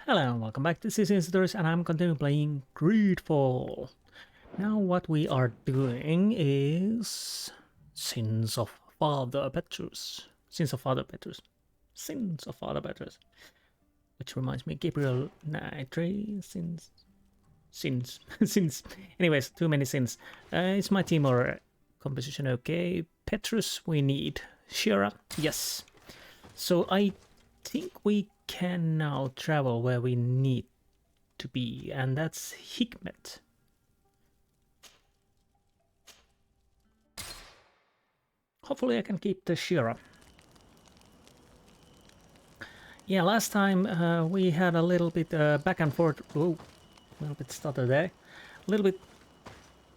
Hello and welcome back. This is Insti and I'm continuing playing GreedFall. Now what we are doing is Sins of Father Petrus. Sins of Father Petrus. Sins of Father Petrus. Which reminds me, Gabriel Nitri, Sins. Sins. Anyways, too many sins. Is my team or composition okay? Petrus we need. Shira, yes. So I think we can now travel where we need to be, and that's Hikmet. Hopefully I can keep the Shira. Yeah, last time we had a little bit back and forth. Oh, a little bit stutter there. A little bit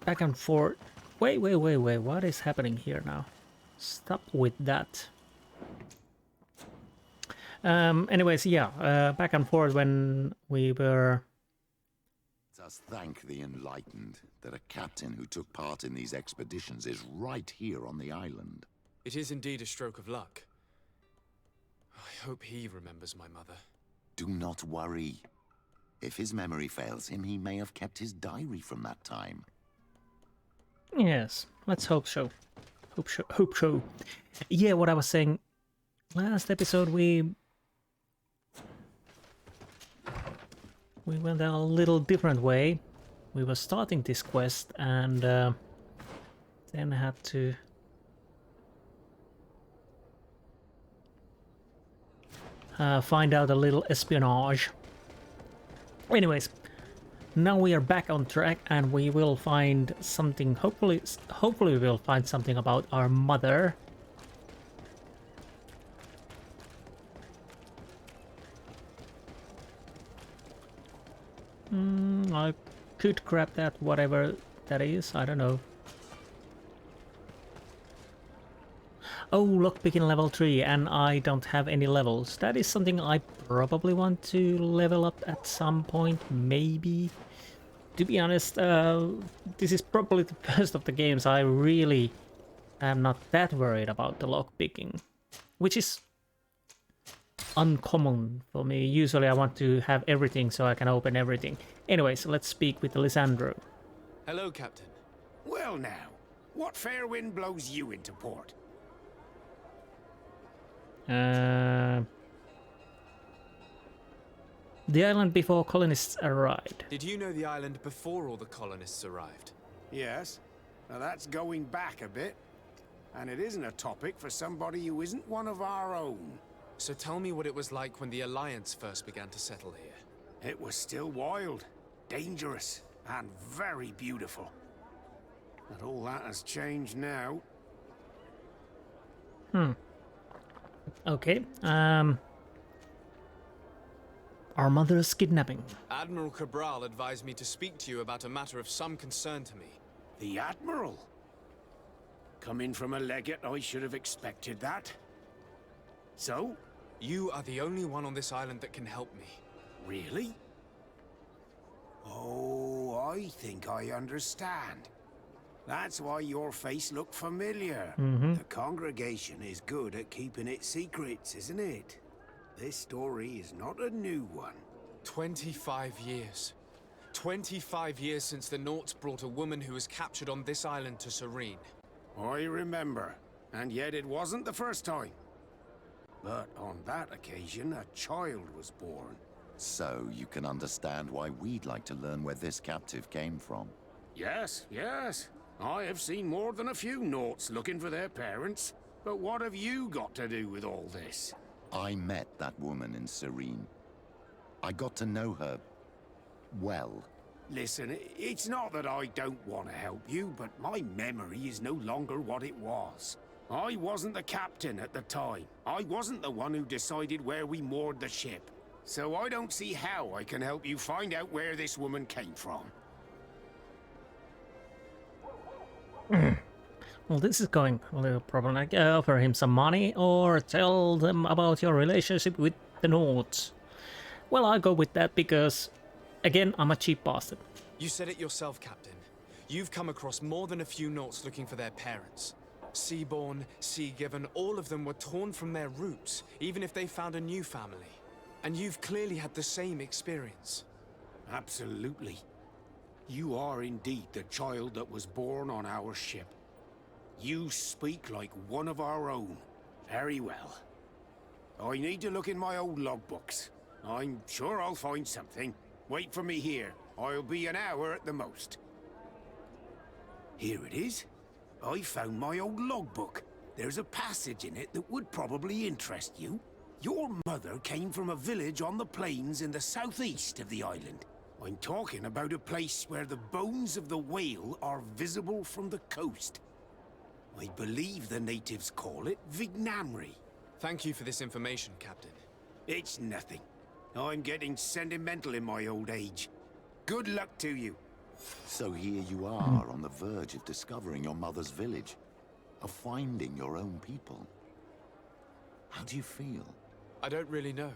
back and forth. Wait. What is happening here now? Stop with that. Anyways, yeah, back and forth when we were... Let us thank the enlightened that a captain who took part in these expeditions is right here on the island. It is indeed a stroke of luck. I hope he remembers my mother. Do not worry. If his memory fails him, he may have kept his diary from that time. Yes, let's hope so. Hope so. Yeah, what I was saying, last episode we went a little different way. We were starting this quest and then had to find out a little espionage. Anyways, now we are back on track and we will find something. Hopefully we'll find something about our mother. I could grab that, whatever that is, I don't know. Oh, lockpicking level 3, and I don't have any levels. That is something I probably want to level up at some point, maybe. To be honest, this is probably the first of the games I really am not that worried about the lockpicking, which is uncommon for me. Usually I want to have everything so I can open everything. Anyways, let's speak with Lysandro. Hello, Captain. Well now, what fair wind blows you into port? The island before colonists arrived. Did you know the island before all the colonists arrived? Yes, now that's going back a bit. And it isn't a topic for somebody who isn't one of our own. So tell me what it was like when the Alliance first began to settle here. It was still wild, dangerous, and very beautiful. But all that has changed now. Okay, our mother's kidnapping. Admiral Cabral advised me to speak to you about a matter of some concern to me. The Admiral? Coming from a legate, I should have expected that. So? You are the only one on this island that can help me. Really? Oh, I think I understand. That's why your face looked familiar. The congregation is good at keeping its secrets, isn't it? This story is not a new one. 25 years. 25 years since the Nauts brought a woman who was captured on this island to Serene. I remember, and yet it wasn't the first time. But on that occasion, a child was born. So you can understand why we'd like to learn where this captive came from. Yes. I have seen more than a few Nauts looking for their parents. But what have you got to do with all this? I met that woman in Serene. I got to know her well. Listen, it's not that I don't want to help you, but my memory is no longer what it was. I wasn't the captain at the time. I wasn't the one who decided where we moored the ship. So I don't see how I can help you find out where this woman came from. Well, this is going a little problematic. Offer him some money or tell them about your relationship with the Nauts. Well, I'll go with that because, again, I'm a cheap bastard. You said it yourself, Captain. You've come across more than a few Nauts looking for their parents. Seaborn, Sea-given, all of them were torn from their roots, even if they found a new family. And you've clearly had the same experience. Absolutely. You are indeed the child that was born on our ship. You speak like one of our own. Very well. I need to look in my old logbooks. I'm sure I'll find something. Wait for me here. I'll be an hour at the most. Here it is. I found my old logbook. There's a passage in it that would probably interest you. Your mother came from a village on the plains in the southeast of the island. I'm talking about a place where the bones of the whale are visible from the coast. I believe the natives call it Vignamri. Thank you for this information, Captain. It's nothing. I'm getting sentimental in my old age. Good luck to you. So here you are on the verge of discovering your mother's village, of finding your own people. How do you feel? I don't really know.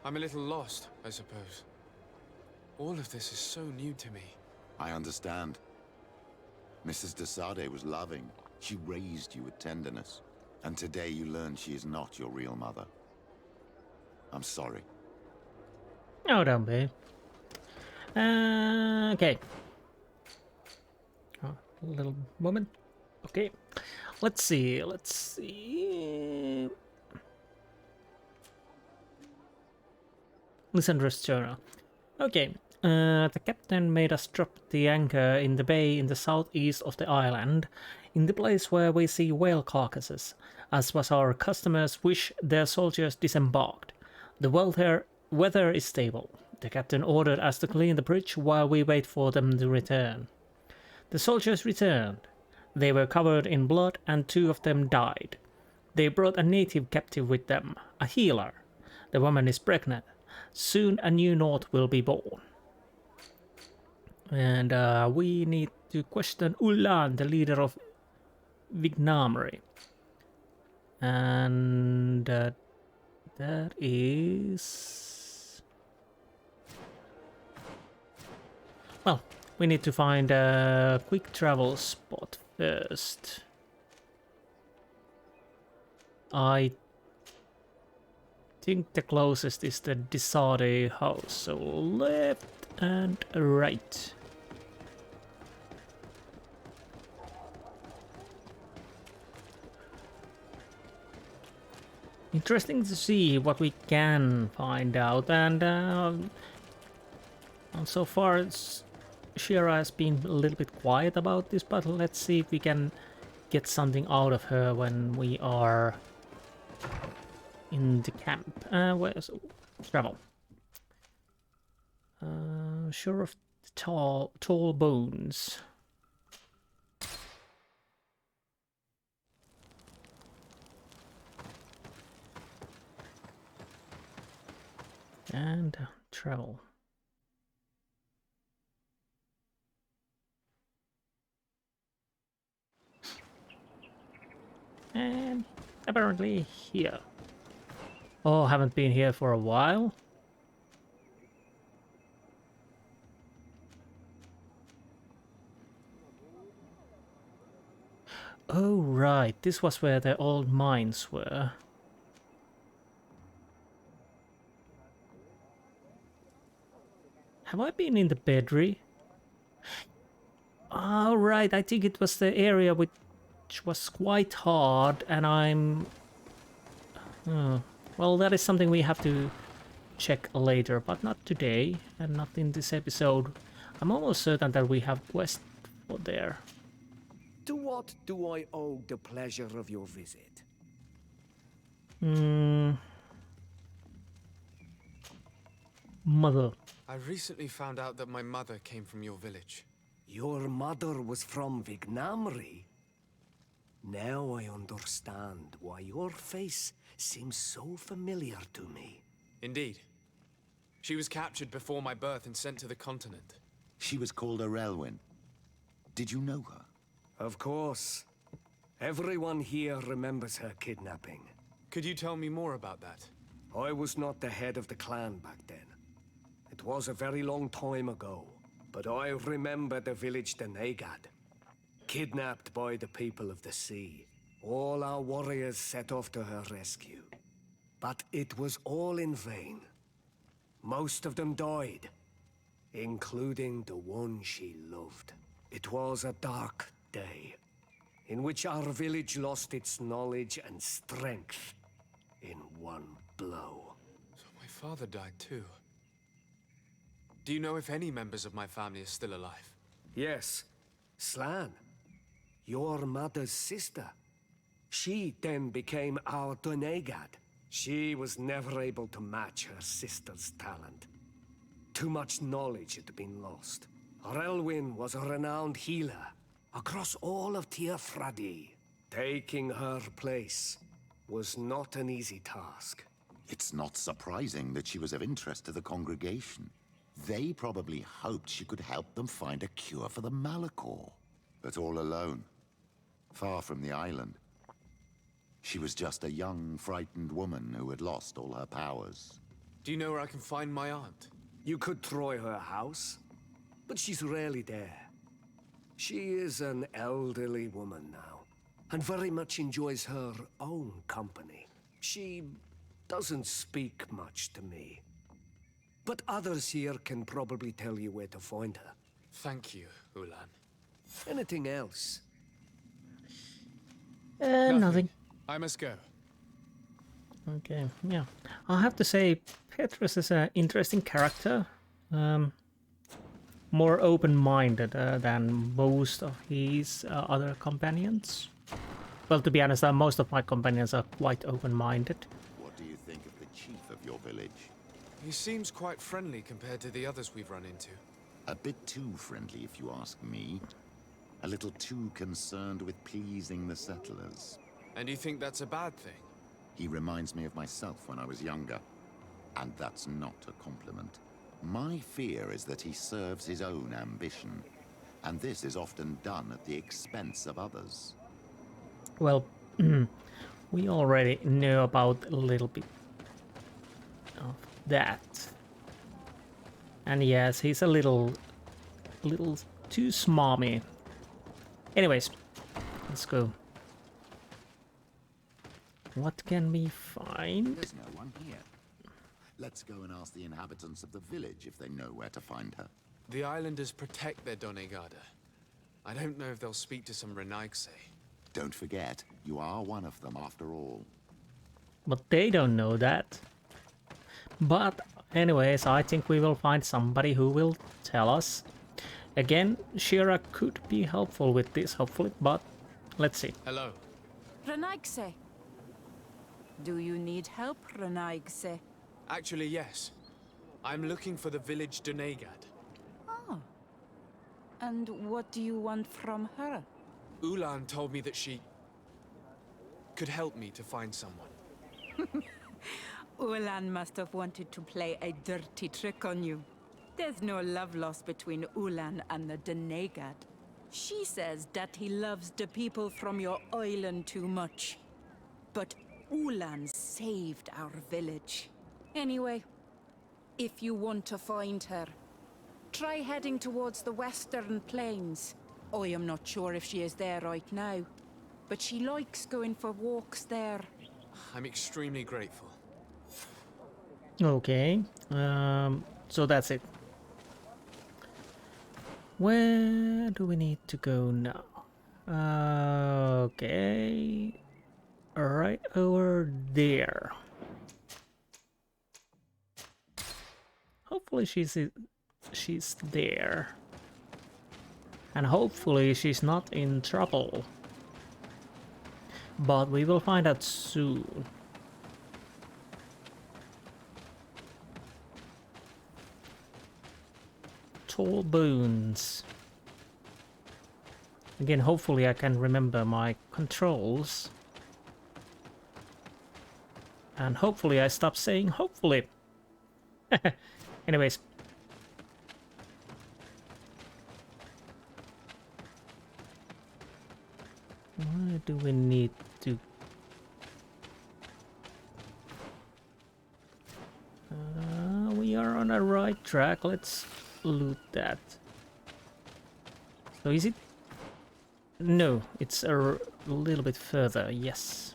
I'm a little lost, I suppose. All of this is so new to me. I understand. Mrs. de Sardet was loving. She raised you with tenderness. And today you learn she is not your real mother. I'm sorry. Oh, don't be. Okay. Oh, a little moment. Okay. Let's see. Lysandra's journal. Okay. The captain made us drop the anchor in the bay in the southeast of the island, in the place where we see whale carcasses. As was our customers' wish, their soldiers disembarked. The weather is stable. The captain ordered us to clean the bridge while we wait for them to return. The soldiers returned. They were covered in blood and 2 of them died. They brought a native captive with them, a healer. The woman is pregnant. Soon a new North will be born. And we need to question Ulan, the leader of Vignamri. And that is... Well, we need to find a quick travel spot first. I think the closest is the de Sardet house, so left and right. Interesting to see what we can find out, and so far Shira has been a little bit quiet about this, but let's see if we can get something out of her when we are in the camp. Where's travel? Sure of tall bones. And travel. And apparently here. Oh, haven't been here for a while. Oh, right. This was where the old mines were. Have I been in the bedry? Oh, right. I think it was the area which was quite hard, and I'm... well, that is something we have to check later, but not today, and not in this episode. I'm almost certain that we have quest for there. To what do I owe the pleasure of your visit? Mother. I recently found out that my mother came from your village. Your mother was from Vignamri? Now I understand why your face seems so familiar to me. Indeed. She was captured before my birth and sent to the continent. She was called Arelwyn. Did you know her? Of course. Everyone here remembers her kidnapping. Could you tell me more about that? I was not the head of the clan back then. It was a very long time ago, but I remember the village the Negad. Kidnapped by the people of the sea. All our warriors set off to her rescue. But it was all in vain. Most of them died, including the one she loved. It was a dark day, in which our village lost its knowledge and strength in one blow. So my father died too. Do you know if any members of my family are still alive? Yes, Slan, your mother's sister. She then became our Donegad. She was never able to match her sister's talent. Too much knowledge had been lost. Relwyn was a renowned healer across all of Teer Fradee. Taking her place was not an easy task. It's not surprising that she was of interest to the congregation. They probably hoped she could help them find a cure for the Malachor. But all alone, far from the island. She was just a young, frightened woman who had lost all her powers. Do you know where I can find my aunt? You could try her house, but she's rarely there. She is an elderly woman now, and very much enjoys her own company. She doesn't speak much to me, but others here can probably tell you where to find her. Thank you, Ulan. Anything else? Nothing. I must go. Okay, yeah. I have to say, Petrus is an interesting character. More open-minded than most of his other companions. Well, to be honest, most of my companions are quite open-minded. What do you think of the chief of your village? He seems quite friendly compared to the others we've run into. A bit too friendly, if you ask me. A little too concerned with pleasing the settlers. And you think that's a bad thing? He reminds me of myself when I was younger. And that's not a compliment. My fear is that he serves his own ambition. And this is often done at the expense of others. Well, we already know about a little bit of that. And yes, he's a little too smarmy. Anyways, let's go. What can we find? There's no one here. Let's go and ask the inhabitants of the village if they know where to find her. The islanders protect their Donegada. I don't know if they'll speak to some Renaigse. Don't forget, you are one of them after all. But they don't know that. But anyways, I think we will find somebody who will tell us. Again, Shira could be helpful with this, hopefully, but let's see. Hello. Renaigse. Do you need help, Renaigse? Actually, yes. I'm looking for the village Donegad. Oh. And what do you want from her? Ulan told me that she could help me to find someone. Ulan must have wanted to play a dirty trick on you. There's no love lost between Ulan and the Donegad. She says that he loves the people from your island too much. But Ulan saved our village. Anyway, if you want to find her, try heading towards the western plains. I am not sure if she is there right now, but she likes going for walks there. I'm extremely grateful. Okay, so that's it. Where do we need to go now? Okay, right over there. Hopefully she's there. And hopefully she's not in trouble. But we will find out soon. Tall bones. Again, hopefully I can remember my controls. And hopefully I stop saying hopefully. Anyways. Where do we need to... we are on a right track. Let's loot that. So is it... No, it's a little bit further, yes.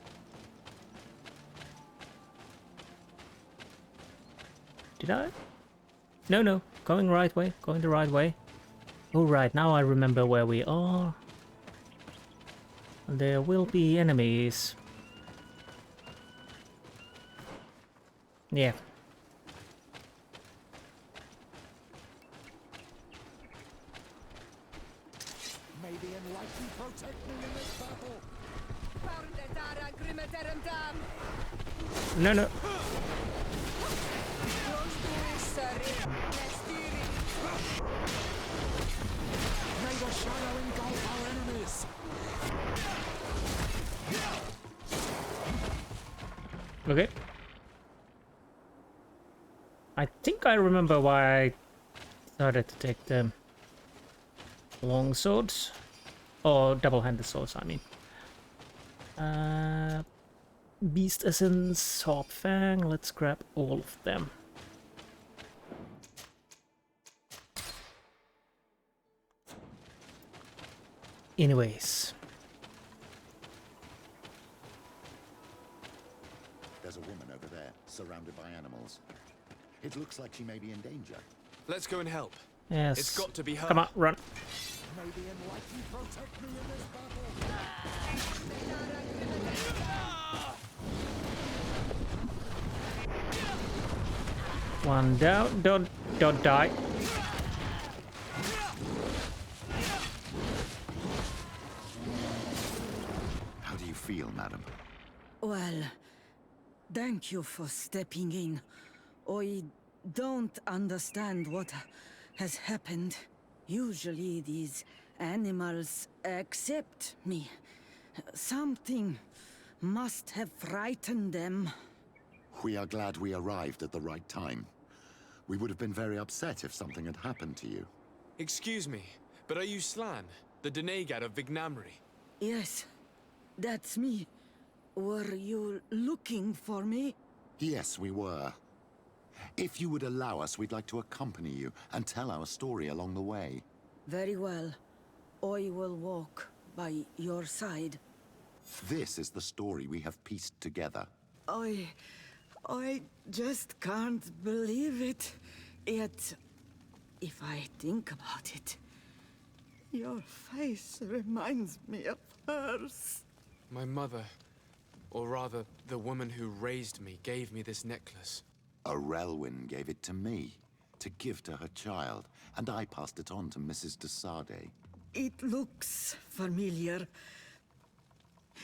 Did I? No, no. Going right way. Going the right way. Oh, right. Now I remember where we are. There will be enemies. Yeah. May the enlightened protect me in this battle. No, no. May the shadow engulf our enemies. Okay. I think I remember why I started to take the long swords. Or double-handed swords, I mean. Beast Essence, Harp Fang, let's grab all of them. Anyways. There's a woman over there, surrounded by animals. It looks like she may be in danger. Let's go and help. Yes. It's got to be her. Come on, run. May the enlightened protect me in this battle. One down. Don't die. How do you feel, madam? Well, thank you for stepping in. I don't understand what has happened. Usually these animals accept me. Something must have frightened them. We are glad we arrived at the right time. We would have been very upset if something had happened to you. Excuse me, but are you Slan, the Denegad of Vignamri? Yes, that's me. Were you looking for me? Yes, we were. If you would allow us, we'd like to accompany you and tell our story along the way. Very well. I will walk by your side. This is the story we have pieced together. I just can't believe it. Yet, if I think about it, your face reminds me of hers. My mother, or rather, the woman who raised me, gave me this necklace. A Relwyn gave it to me, to give to her child, and I passed it on to Mrs. de Sardet. It looks familiar.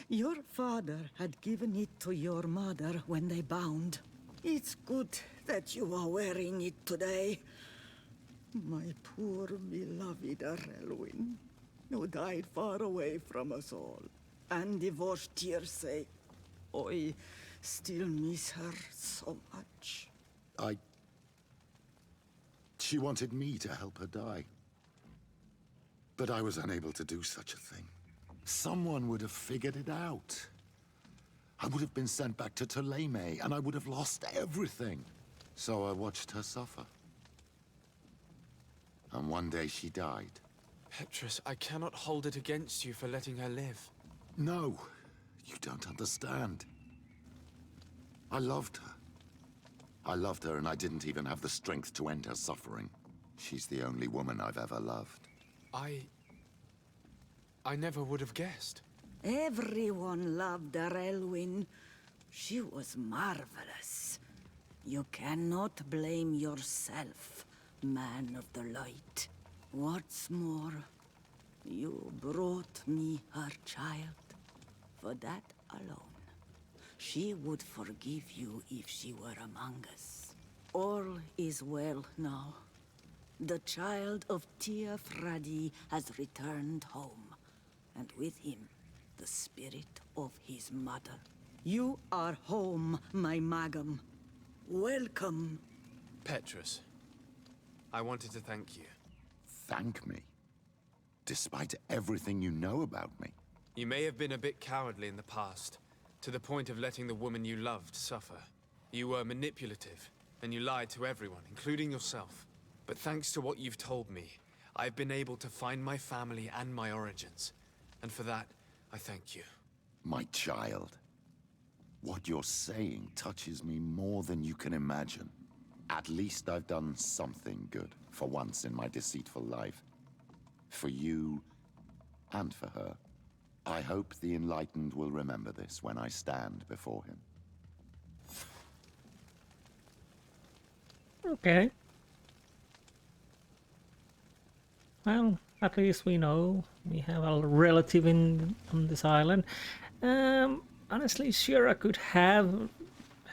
Your father had given it to your mother when they bound. It's good that you are wearing it today. My poor beloved Relwyn, who died far away from us all, and divorced Teersay. I still miss her so much. She wanted me to help her die. But I was unable to do such a thing. Someone would have figured it out. I would have been sent back to Ptolemy, and I would have lost everything. So I watched her suffer. And one day she died. Petrus, I cannot hold it against you for letting her live. No, you don't understand. I loved her. I loved her, and I didn't even have the strength to end her suffering. She's the only woman I've ever loved. I never would have guessed. Everyone loved Relwyn. She was marvelous. You cannot blame yourself, man of the light. What's more, you brought me her child. For that alone, she would forgive you if she were among us. All is well now. The child of Teer Fradee has returned home, and with him, the spirit of his mother. You are home, my Magum. Welcome. Petrus, I wanted to thank you. Thank me? Despite everything you know about me? You may have been a bit cowardly in the past, to the point of letting the woman you loved suffer. You were manipulative, and you lied to everyone, including yourself. But thanks to what you've told me, I've been able to find my family and my origins. And for that, I thank you. My child. What you're saying touches me more than you can imagine. At least I've done something good for once in my deceitful life. For you and for her. I hope the Enlightened will remember this when I stand before him. Okay. Well, at least we know we have a relative on this island. Honestly, Shira could have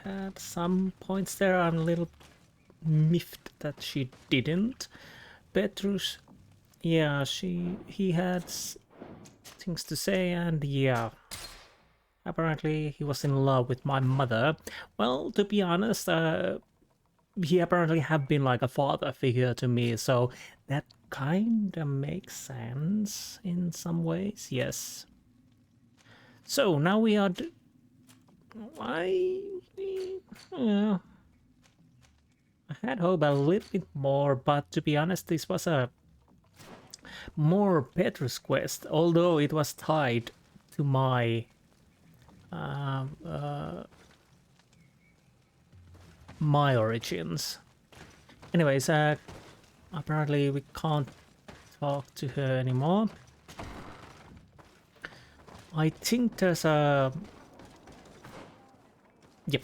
had some points there. I'm a little miffed that she didn't. Petrus, yeah, he had things to say, and yeah, apparently he was in love with my mother. Well, to be honest, he apparently have been like a father figure to me, so that kind of makes sense in some ways, yes. So now we are yeah, I had hoped a little bit more, but to be honest, this was a more Petrus quest, although it was tied to my my origins. Anyways, apparently we can't talk to her anymore. I think there's a... Yep.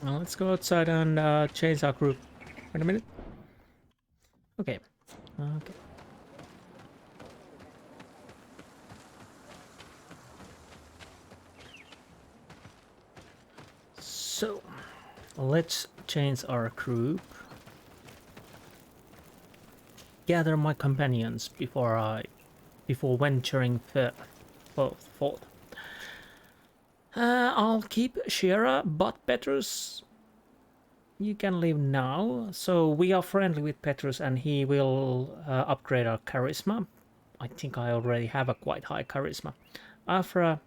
Well, let's go outside and change our group. Wait a minute. Okay. Okay. So, let's change our group. Gather my companions before venturing forth. I'll keep Shira, but Petrus, you can leave now. So we are friendly with Petrus, and he will upgrade our charisma. I think I already have a quite high charisma. Afra,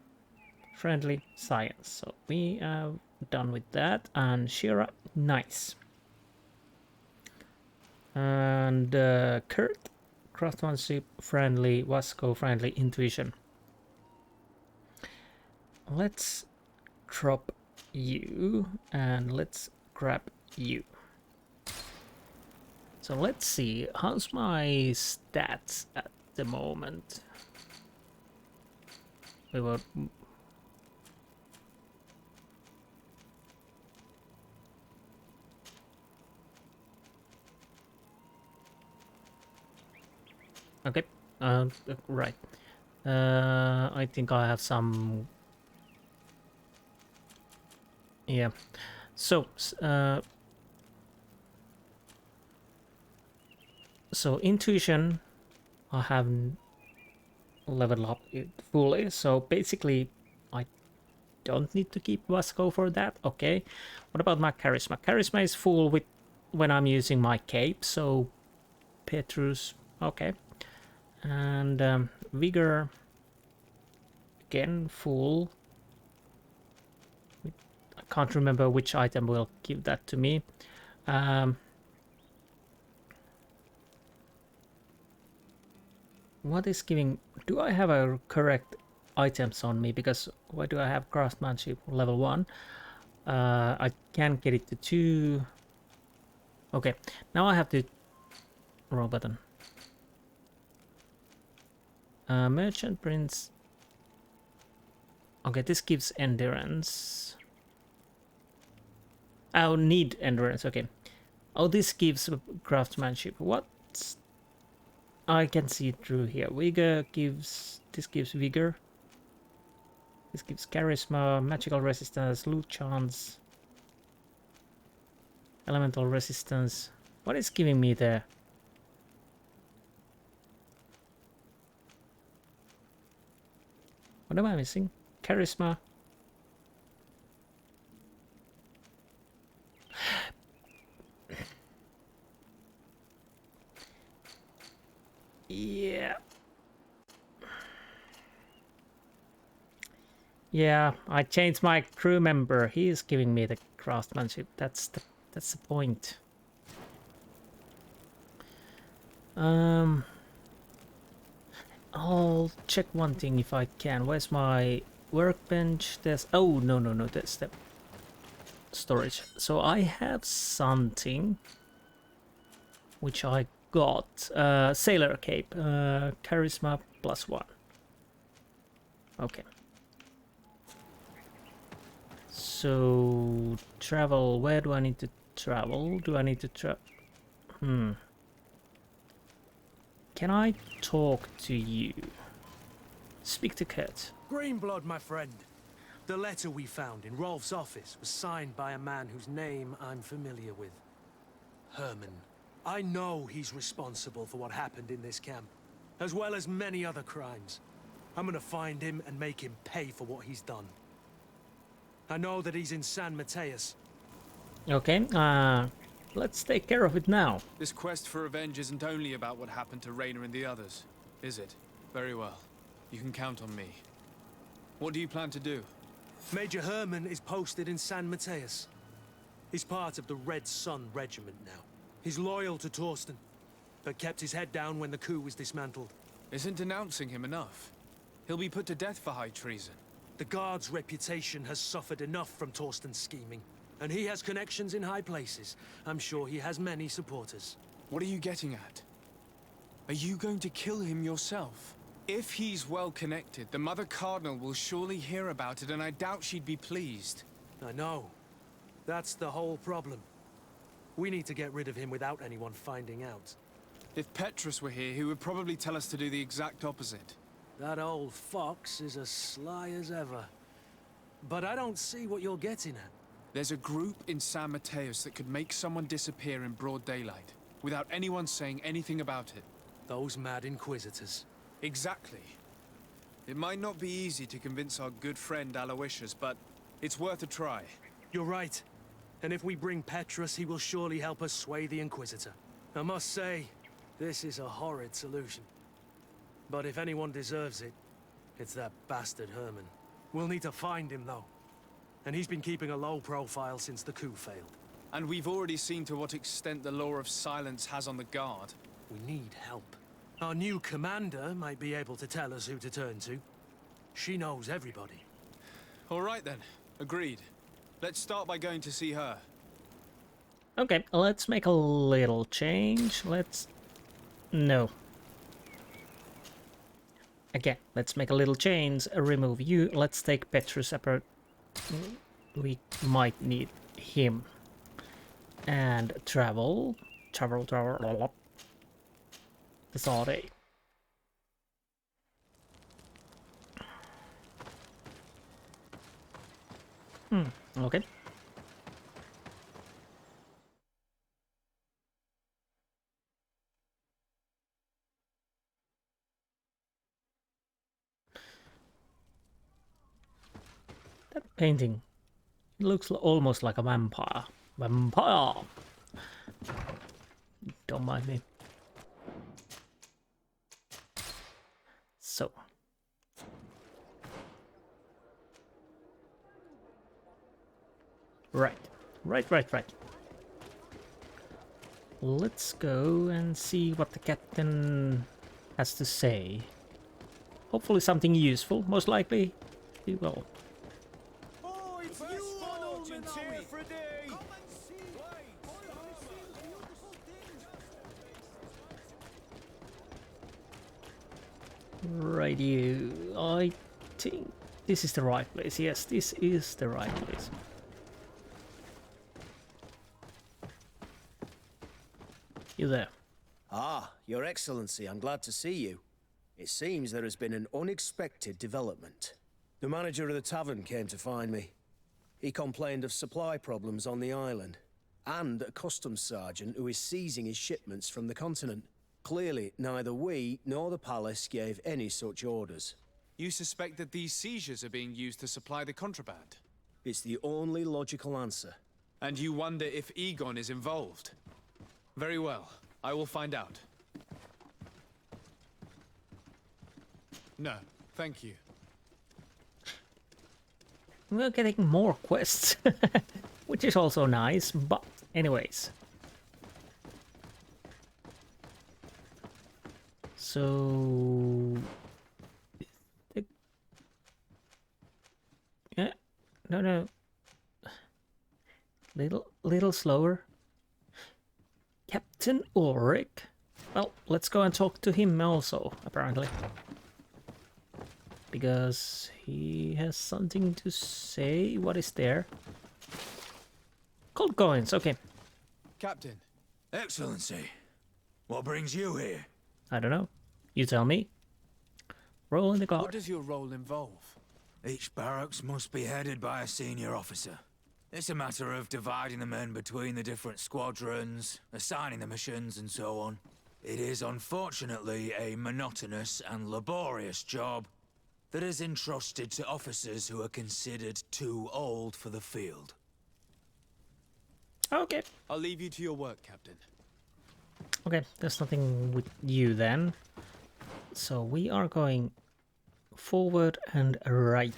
friendly, science. So we are done with that. And Shira, nice. And Kurt, craftsmanship, friendly, Vasco, friendly, intuition. Let's drop you and let's grab you. So let's see, how's my stats at the moment? We will... Okay, right. I think I have some... Yeah, so so intuition I haven't leveled up it fully, so basically I don't need to keep Vasco for that. Okay, what about my charisma? Charisma is full with when I'm using my cape, so Petrus, okay. And vigor again full. I can't remember which item will give that to me. What is giving... Do I have a correct items on me? Because why do I have craftsmanship level 1? I can't get it to 2. Okay, now I have to... Wrong button. Merchant prince. Okay, this gives endurance. Oh, need endurance, okay. Oh, this gives craftsmanship. What? I can see it through here. Vigor gives... This gives vigor. This gives charisma, magical resistance, loot chance, elemental resistance. What is giving me there? What am I missing? Charisma. Yeah. Yeah, I changed my crew member. He is giving me the craftsmanship. That's the point. I'll check one thing if I can. Where's my workbench? There's... Oh, no, that's the... storage. So I have something which I got. Sailor cape, charisma +1. Okay. So travel. Where do I need to travel? Do I need to Can I talk to you? Speak to Kurt. Greenblood, my friend. The letter we found in Rolf's office was signed by a man whose name I'm familiar with. Herman. I know he's responsible for what happened in this camp, as well as many other crimes. I'm gonna find him and make him pay for what he's done. I know that he's in San Mateus. Okay, let's take care of it now. This quest for revenge isn't only about what happened to Raynor and the others, is it? Very well. You can count on me. What do you plan to do? Major Herman is posted in San Mateus. He's part of the Red Sun Regiment now. He's loyal to Torsten, but kept his head down when the coup was dismantled. Isn't denouncing him enough? He'll be put to death for high treason. The Guard's reputation has suffered enough from Torsten's scheming, and he has connections in high places. I'm sure he has many supporters. What are you getting at? Are you going to kill him yourself? If he's well connected, the Mother Cardinal will surely hear about it, and I doubt she'd be pleased. I know. That's the whole problem. We need to get rid of him without anyone finding out. If Petrus were here, he would probably tell us to do the exact opposite. That old fox is as sly as ever. But I don't see what you're getting at. There's a group in San Mateus that could make someone disappear in broad daylight, without anyone saying anything about it. Those mad inquisitors. Exactly. It might not be easy to convince our good friend Aloysius, but it's worth a try. You're right. And if we bring Petrus, he will surely help us sway the Inquisitor. I must say, this is a horrid solution. But if anyone deserves it, it's that bastard Herman. We'll need to find him, though. And he's been keeping a low profile since the coup failed. And we've already seen to what extent the law of silence has on the Guard. We need help. Our new commander might be able to tell us who to turn to. She knows everybody. All right then, agreed. Let's start by going to see her. Okay, let's make a little change. No. Again, let's make a little change. Remove you. Let's take Petrus apart. We might need him. And travel. The Sardet. Okay. That painting, it looks almost like a vampire. Vampire! Don't mind me. So. Right. Let's go and see what the captain has to say. Hopefully something useful, most likely he will. Oh, it's you, old Teer Fradee! Come and see! Right, you. I think this is the right place. Yes, this is the right place. You there? Ah, Your Excellency, I'm glad to see you. It seems there has been an unexpected development. The manager of the tavern came to find me. He complained of supply problems on the island, and a customs sergeant who is seizing his shipments from the continent. Clearly, neither we nor the palace gave any such orders. You suspect that these seizures are being used to supply the contraband? It's the only logical answer. And you wonder if Egon is involved? Very well. I will find out. No, thank you. We're getting more quests, which is also nice, but anyways. So... Yeah, no. Little slower. Captain Ulrich. Well, let's go and talk to him also, apparently. Because he has something to say. What is there? Gold coins, okay. Captain, Excellency, what brings you here? I don't know. You tell me. Roll in the what guard. does your role involve? Each barracks must be headed by a senior officer. It's a matter of dividing the men between the different squadrons, assigning the missions, and so on. It is unfortunately a monotonous and laborious job that is entrusted to officers who are considered too old for the field. Okay. I'll leave you to your work, Captain. Okay, there's nothing with you then. So we are going forward and right.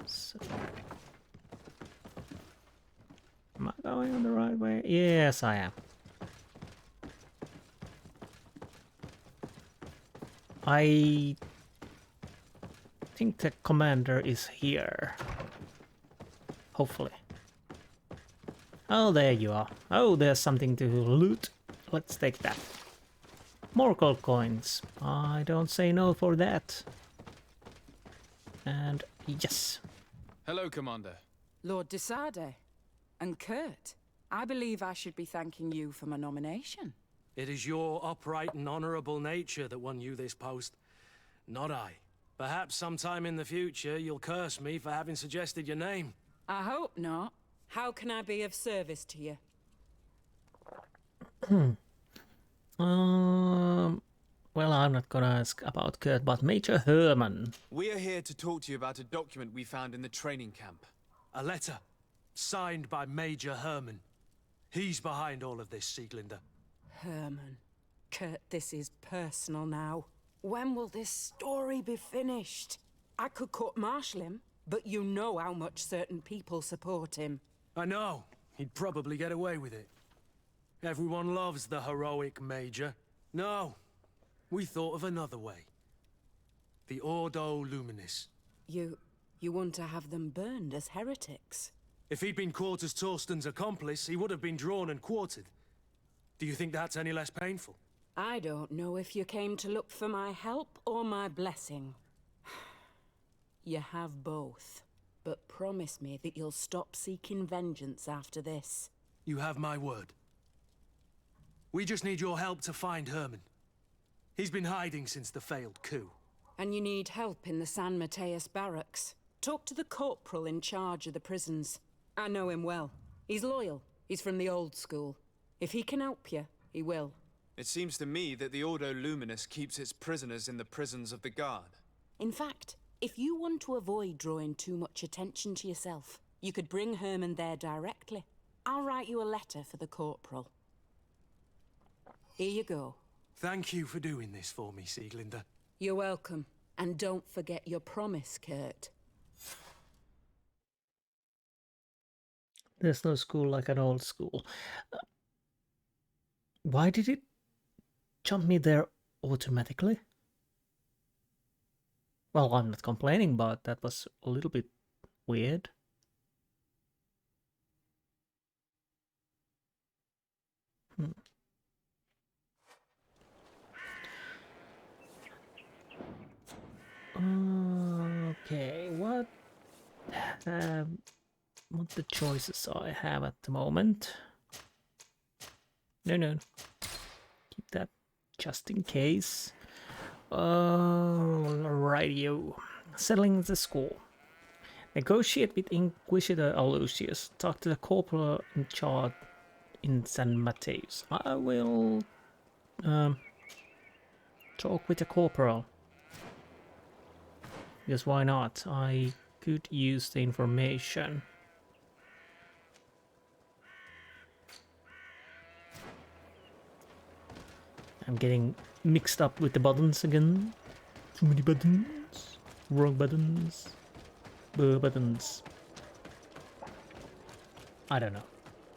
So, am I going on the right way? Yes, I am. I think the commander is here. Hopefully. Oh, there you are. Oh, there's something to loot. Let's take that. More gold coins. I don't say no for that. And yes. Hello, Commander. Lord de Sardet. And Kurt, I believe I should be thanking you for my nomination. It is your upright and honorable nature that won you this post, not I. Perhaps sometime in the future you'll curse me for having suggested your name. I hope not. How can I be of service to you? Well, I'm not gonna ask about Kurt, but Major Herman. We are here to talk to you about a document we found in the training camp. A letter, signed by Major Herman. He's behind all of this, Sieglinder. Herman. Kurt, this is personal now. When will this story be finished? I could court-martial him, but you know how much certain people support him. I know. He'd probably get away with it. Everyone loves the heroic Major. No, we thought of another way. The Ordo Luminis. You want to have them burned as heretics? If he'd been caught as Torsten's accomplice, he would have been drawn and quartered. Do you think that's any less painful? I don't know if you came to look for my help or my blessing. You have both. But promise me that you'll stop seeking vengeance after this. You have my word. We just need your help to find Herman. He's been hiding since the failed coup. And you need help in the San Mateus barracks. Talk to the corporal in charge of the prisons. I know him well. He's loyal. He's from the old school. If he can help you, he will. It seems to me that the Ordo Luminous keeps its prisoners in the prisons of the guard. In fact, if you want to avoid drawing too much attention to yourself, you could bring Herman there directly. I'll write you a letter for the corporal. Here you go. Thank you for doing this for me, Sieglinder. You're welcome. And don't forget your promise, Kurt. There's no school like an old school. Why did it jump me there automatically? Well, I'm not complaining, but that was a little bit weird. Okay, what the choices I have at the moment? No. Keep that just in case. Radio. Settling the score. Negotiate with Inquisitor Aloysius. Talk to the corporal in charge in San Mateus. I will talk with the corporal. Because why not? I could use the information. I'm getting mixed up with the buttons again. Too many buttons. Wrong buttons. Buttons. I don't know.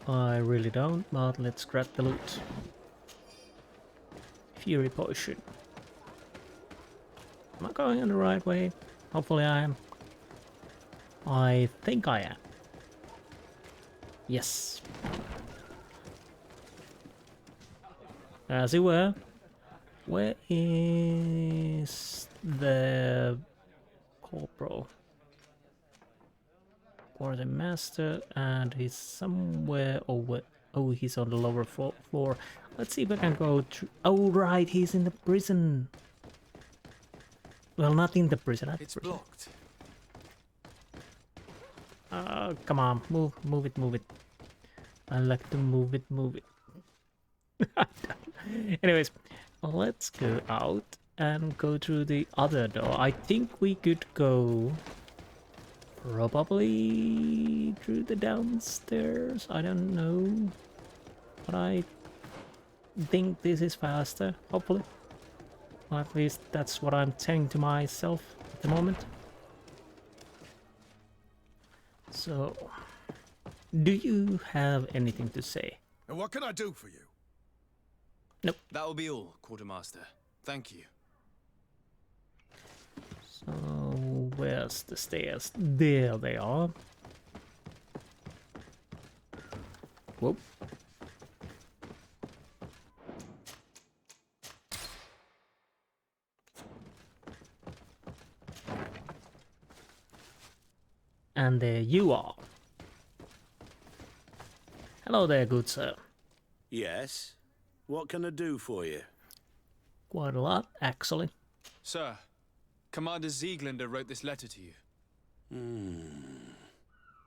I really don't, but let's grab the loot. Fury potion. Am I going in the right way? Hopefully I am. I think I am. Yes. As it were. Where is the corporal? Or the master, and he's somewhere over. Oh, he's on the lower floor. Let's see if I can go through. Oh, right, he's in the prison. Well, not in the prison. It's blocked. Come on, move it. I like to move it. Anyways, let's go out and go through the other door. I think we could go probably through the downstairs. I don't know, but I think this is faster, hopefully. Well, at least that's what I'm telling to myself at the moment. So, do you have anything to say? And what can I do for you? Nope. That will be all, Quartermaster. Thank you. So, where's the stairs? There they are. Whoop. And there you are. Hello there, good sir. Yes? What can I do for you? Quite a lot, actually. Sir, Commander Zieglander wrote this letter to you.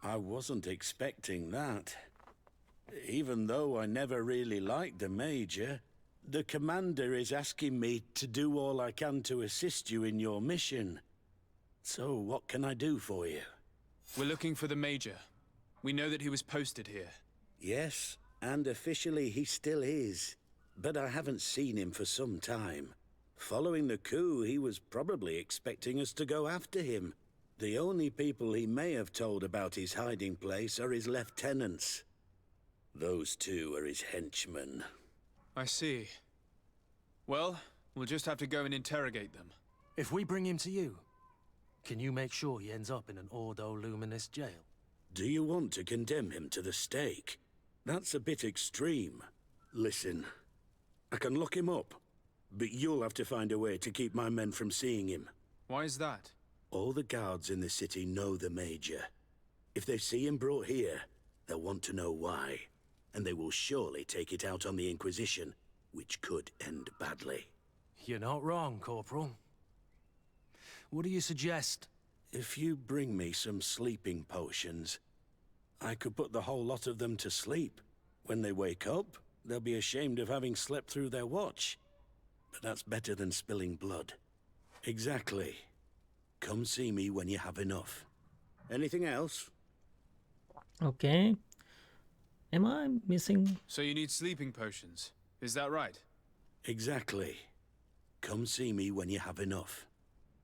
I wasn't expecting that. Even though I never really liked the Major, the Commander is asking me to do all I can to assist you in your mission. So what can I do for you? We're looking for the Major. We know that he was posted here. Yes, and officially he still is. But I haven't seen him for some time. Following the coup, he was probably expecting us to go after him. The only people he may have told about his hiding place are his lieutenants. Those two are his henchmen. I see. Well, we'll just have to go and interrogate them. If we bring him to you, can you make sure he ends up in an Ordo Luminous jail? Do you want to condemn him to the stake? That's a bit extreme. Listen, I can lock him up, but you'll have to find a way to keep my men from seeing him. Why is that? All the guards in the city know the Major. If they see him brought here, they'll want to know why. And they will surely take it out on the Inquisition, which could end badly. You're not wrong, Corporal. What do you suggest? If you bring me some sleeping potions, I could put the whole lot of them to sleep. When they wake up, they'll be ashamed of having slept through their watch. But that's better than spilling blood. Exactly. Come see me when you have enough. Anything else? Okay. Am I missing? So you need sleeping potions, is that right? Exactly. Come see me when you have enough.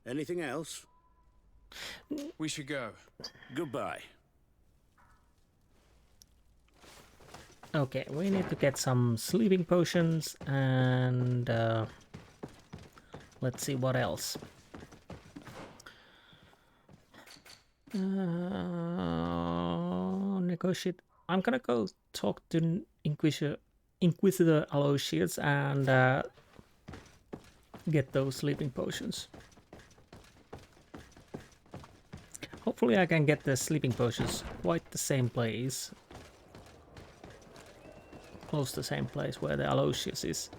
Anything else? We should go. Goodbye. Okay, we need to get some sleeping potions and let's see what else. Negotiate. I'm gonna go talk to Inquisitor Aloysius and get those sleeping potions. Hopefully I can get the sleeping potions quite the same place. Close to the same place where the Aloysius is.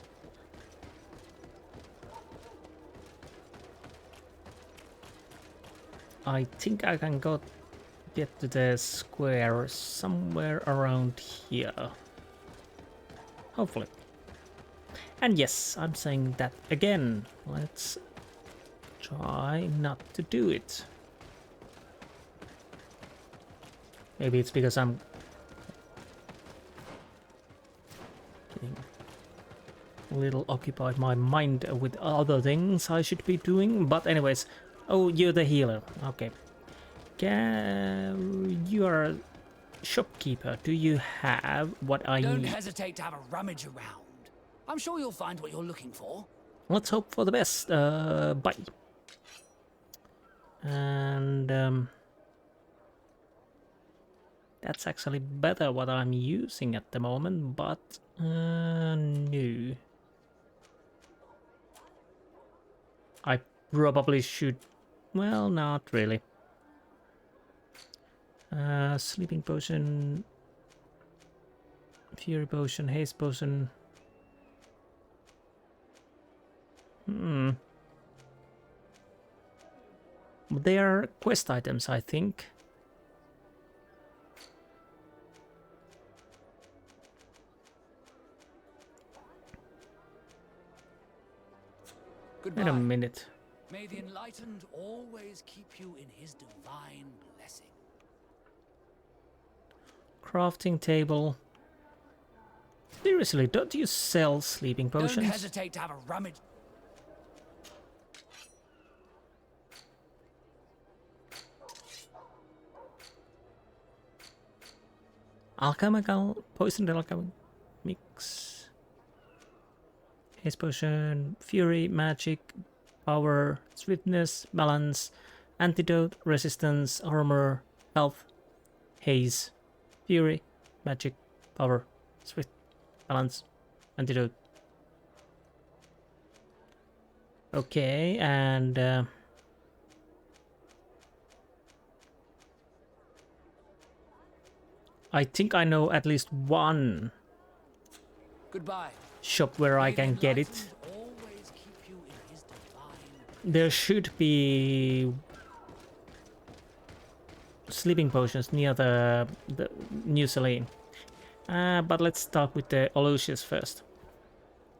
I think I can get to the square somewhere around here. Hopefully. And yes, I'm saying that again. Let's try not to do it. Maybe it's because I'm getting a little occupied my mind with other things I should be doing. But anyways, oh, you're the healer. Okay. You are a shopkeeper. Do you have what I Don't need? hesitate to have a rummage around. I'm sure you'll find what you're looking for. Let's hope for the best. Bye. And That's actually better what I'm using at the moment, but no. I probably should... Well, not really. Sleeping potion... Fury potion, haste potion... They are quest items, I think. Goodbye. Wait a minute. May the Enlightened always keep you in his divine blessing. Crafting table. Seriously, don't you sell sleeping potions? Don't hesitate to have a rummage. Alchemical, poisoned alchemy mix. Haste potion, fury, magic, power, swiftness, balance, antidote, resistance, armor, health, haze, fury, magic, power, swift, balance, antidote. Okay, and I think I know at least one Goodbye. shop where I can get it. Always keep you in his divine. There should be sleeping potions near the New Celine. But let's start with the Aloysius first.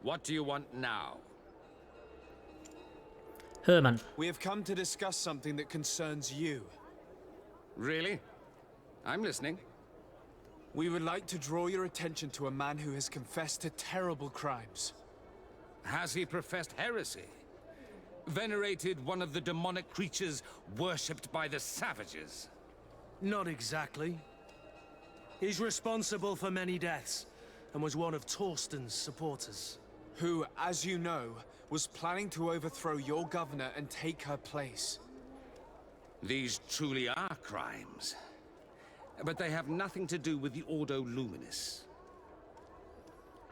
What do you want now? Herman. We have come to discuss something that concerns you. Really? I'm listening. We would like to draw your attention to a man who has confessed to terrible crimes. Has he professed heresy? Venerated one of the demonic creatures worshipped by the savages? Not exactly. He's responsible for many deaths, and was one of Torsten's supporters. Who, as you know, was planning to overthrow your governor and take her place. These truly are crimes. But they have nothing to do with the Ordo Luminis.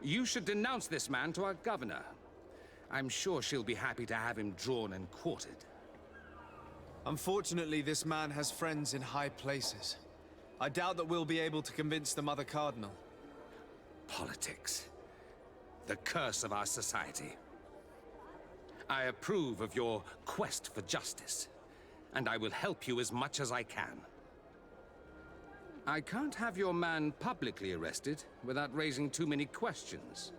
You should denounce this man to our governor. I'm sure she'll be happy to have him drawn and quartered. Unfortunately, this man has friends in high places. I doubt that we'll be able to convince the Mother Cardinal. Politics. The curse of our society. I approve of your quest for justice, and I will help you as much as I can. I can't have your man publicly arrested without raising too many questions.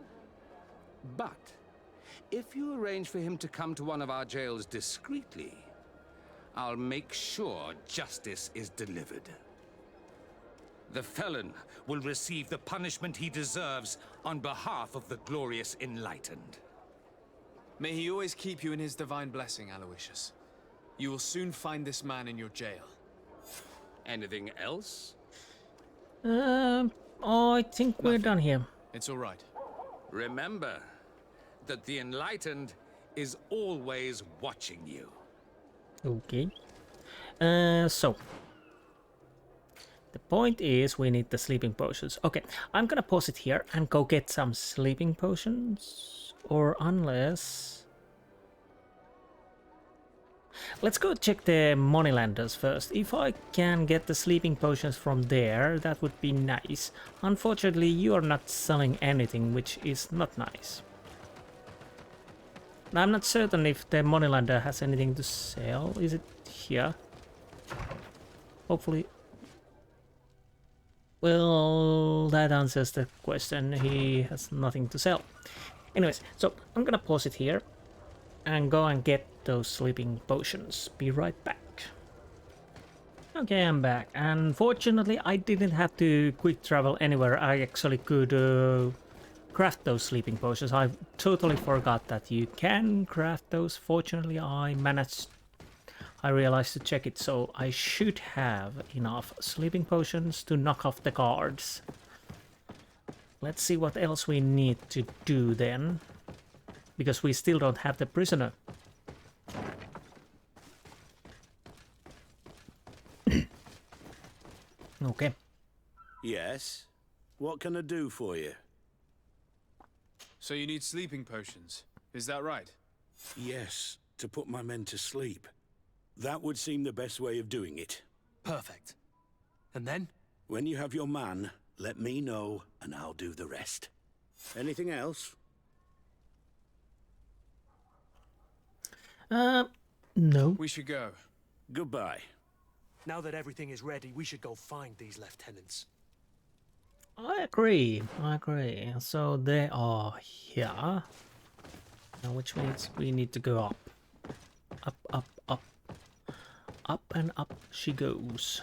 But if you arrange for him to come to one of our jails discreetly, I'll make sure justice is delivered. The felon will receive the punishment he deserves on behalf of the glorious Enlightened. May he always keep you in his divine blessing, Aloysius. You will soon find this man in your jail. Anything else? I think we're done here. It's all right. Remember that the Enlightened is always watching you. Okay. So the point is we need the sleeping potions. Okay, I'm gonna pause it here and go get some sleeping potions. Or unless... Let's go check the Moneylanders first. If I can get the sleeping potions from there, that would be nice. Unfortunately, you are not selling anything, which is not nice. I'm not certain if the Moneylander has anything to sell. Is it here? Hopefully. Well, that answers the question. He has nothing to sell. Anyways, so I'm gonna pause it here and go and get those sleeping potions. Be right back. Okay, I'm back. Unfortunately, I didn't have to quick travel anywhere. I actually could craft those sleeping potions. I totally forgot that you can craft those. Fortunately, I realized to check it, so I should have enough sleeping potions to knock off the guards. Let's see what else we need to do then, because we still don't have the prisoner. Okay. Yes? What can I do for you? So you need sleeping potions, is that right? Yes, to put my men to sleep. That would seem the best way of doing it. Perfect. And then? When you have your man, let me know, and I'll do the rest. Anything else? No. We should go. Goodbye. Now that everything is ready, we should go find these lieutenants. I agree. I agree. So they are here. Now, which means we need to go up. Up, up, up. Up and up she goes.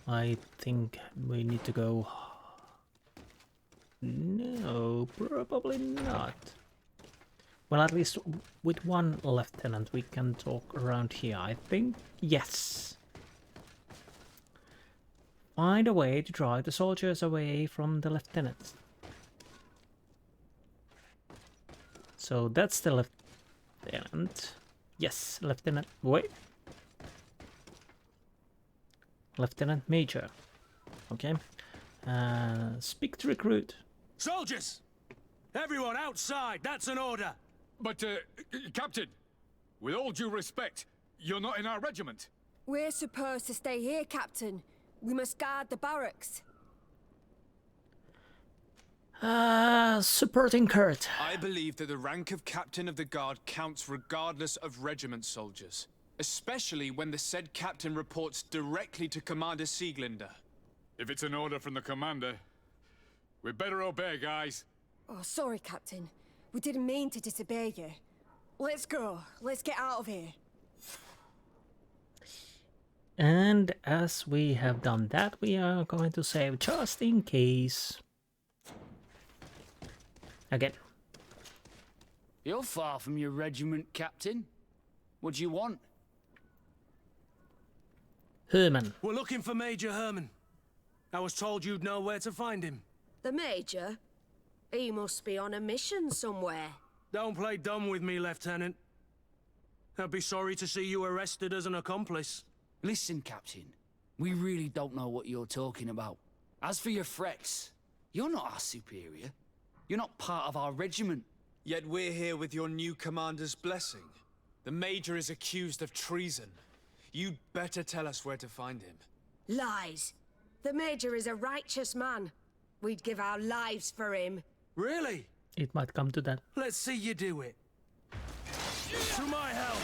I think we need to go... No, probably not. Well, at least with one lieutenant we can talk around here, I think. Yes. Find a way to drive the soldiers away from the lieutenants. So that's the lieutenant. Yes, Lieutenant. Wait. Lieutenant Major. Okay. Speak to recruit. Soldiers! Everyone outside! That's an order! But, Captain, with all due respect, you're not in our regiment. We're supposed to stay here, Captain. We must guard the barracks. Supporting Kurt. I believe that the rank of Captain of the Guard counts regardless of regiment soldiers. Especially when the said captain reports directly to Commander Sieglinder. If it's an order from the commander, we'd better obey, guys. Oh, sorry, Captain. We didn't mean to disobey you. Let's go. Let's get out of here. And as we have done that, we are going to save just in case. Again. You're far from your regiment, Captain. What do you want? Herman. We're looking for Major Herman. I was told you'd know where to find him. The Major? He must be on a mission somewhere. Don't play dumb with me, Lieutenant. I'd be sorry to see you arrested as an accomplice. Listen, Captain. We really don't know what you're talking about. As for your threats, you're not our superior. You're not part of our regiment. Yet we're here with your new commander's blessing. The Major is accused of treason. You'd better tell us where to find him. Lies. The Major is a righteous man. We'd give our lives for him. Really? It might come to that. Let's see you do it. To my help!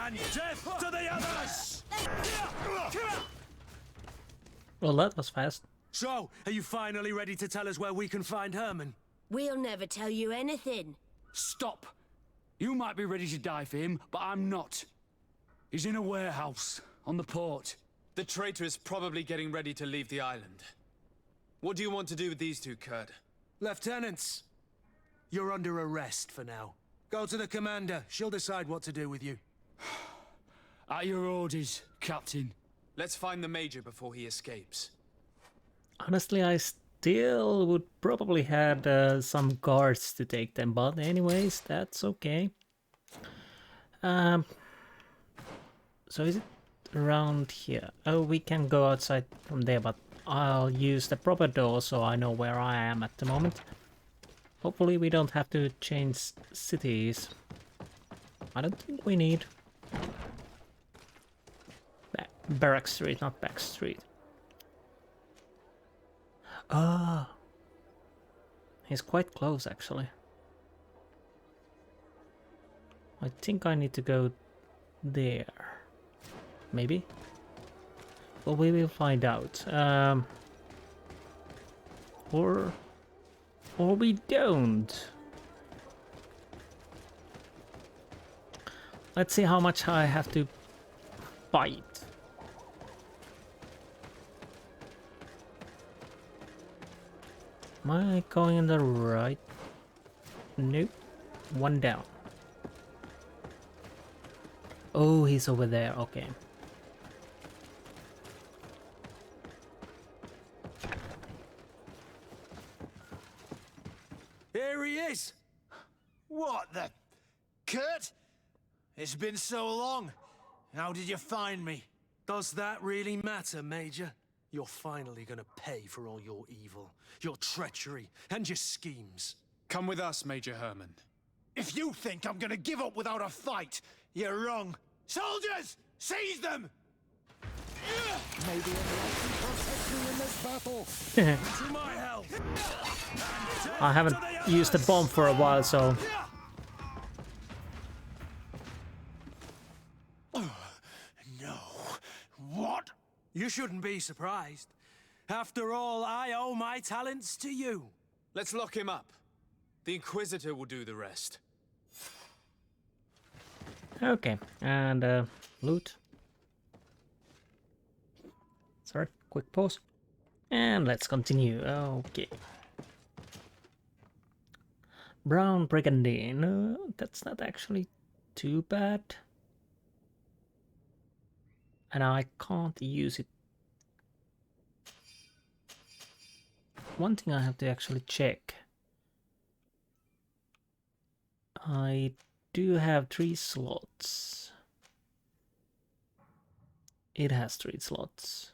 And death to the others! Well, that was fast. So, are you finally ready to tell us where we can find Herman? We'll never tell you anything. Stop! You might be ready to die for him, but I'm not. He's in a warehouse, on the port. The traitor is probably getting ready to leave the island. What do you want to do with these two, Kurt? Lieutenants, you're under arrest for now. Go to the commander. She'll decide what to do with you. At your orders, Captain. Let's find the Major before he escapes. Honestly, I still would probably had some guards to take them, but anyways, that's okay. So is it around here? Oh, we can go outside from there, but I'll use the proper door so I know where I am at the moment. Hopefully we don't have to change cities. I don't think we need. Barrack Street, not Back Street. Ah, he's quite close actually. I think I need to go there. Maybe? Well, we will find out. Or we don't. Let's see how much I have to fight. Am I going in the right? Nope. One down. Oh, he's over there. Okay. Here he is! What the... Kurt? It's been so long. How did you find me? Does that really matter, Major? You're finally gonna pay for all your evil, your treachery, and your schemes. Come with us, Major Herman. If you think I'm gonna give up without a fight, you're wrong. Soldiers, seize them! Maybe enlighten protect you in this battle. To my help! I haven't used the bomb for a while, so... No. What? You shouldn't be surprised. After all, I owe my talents to you. Let's lock him up. The Inquisitor will do the rest. Okay, and loot. Sorry, quick pause. And let's continue. Okay. Brown Brigandine. That's not actually too bad. And I can't use it. One thing I have to actually check. I do have 3 slots. It has 3 slots.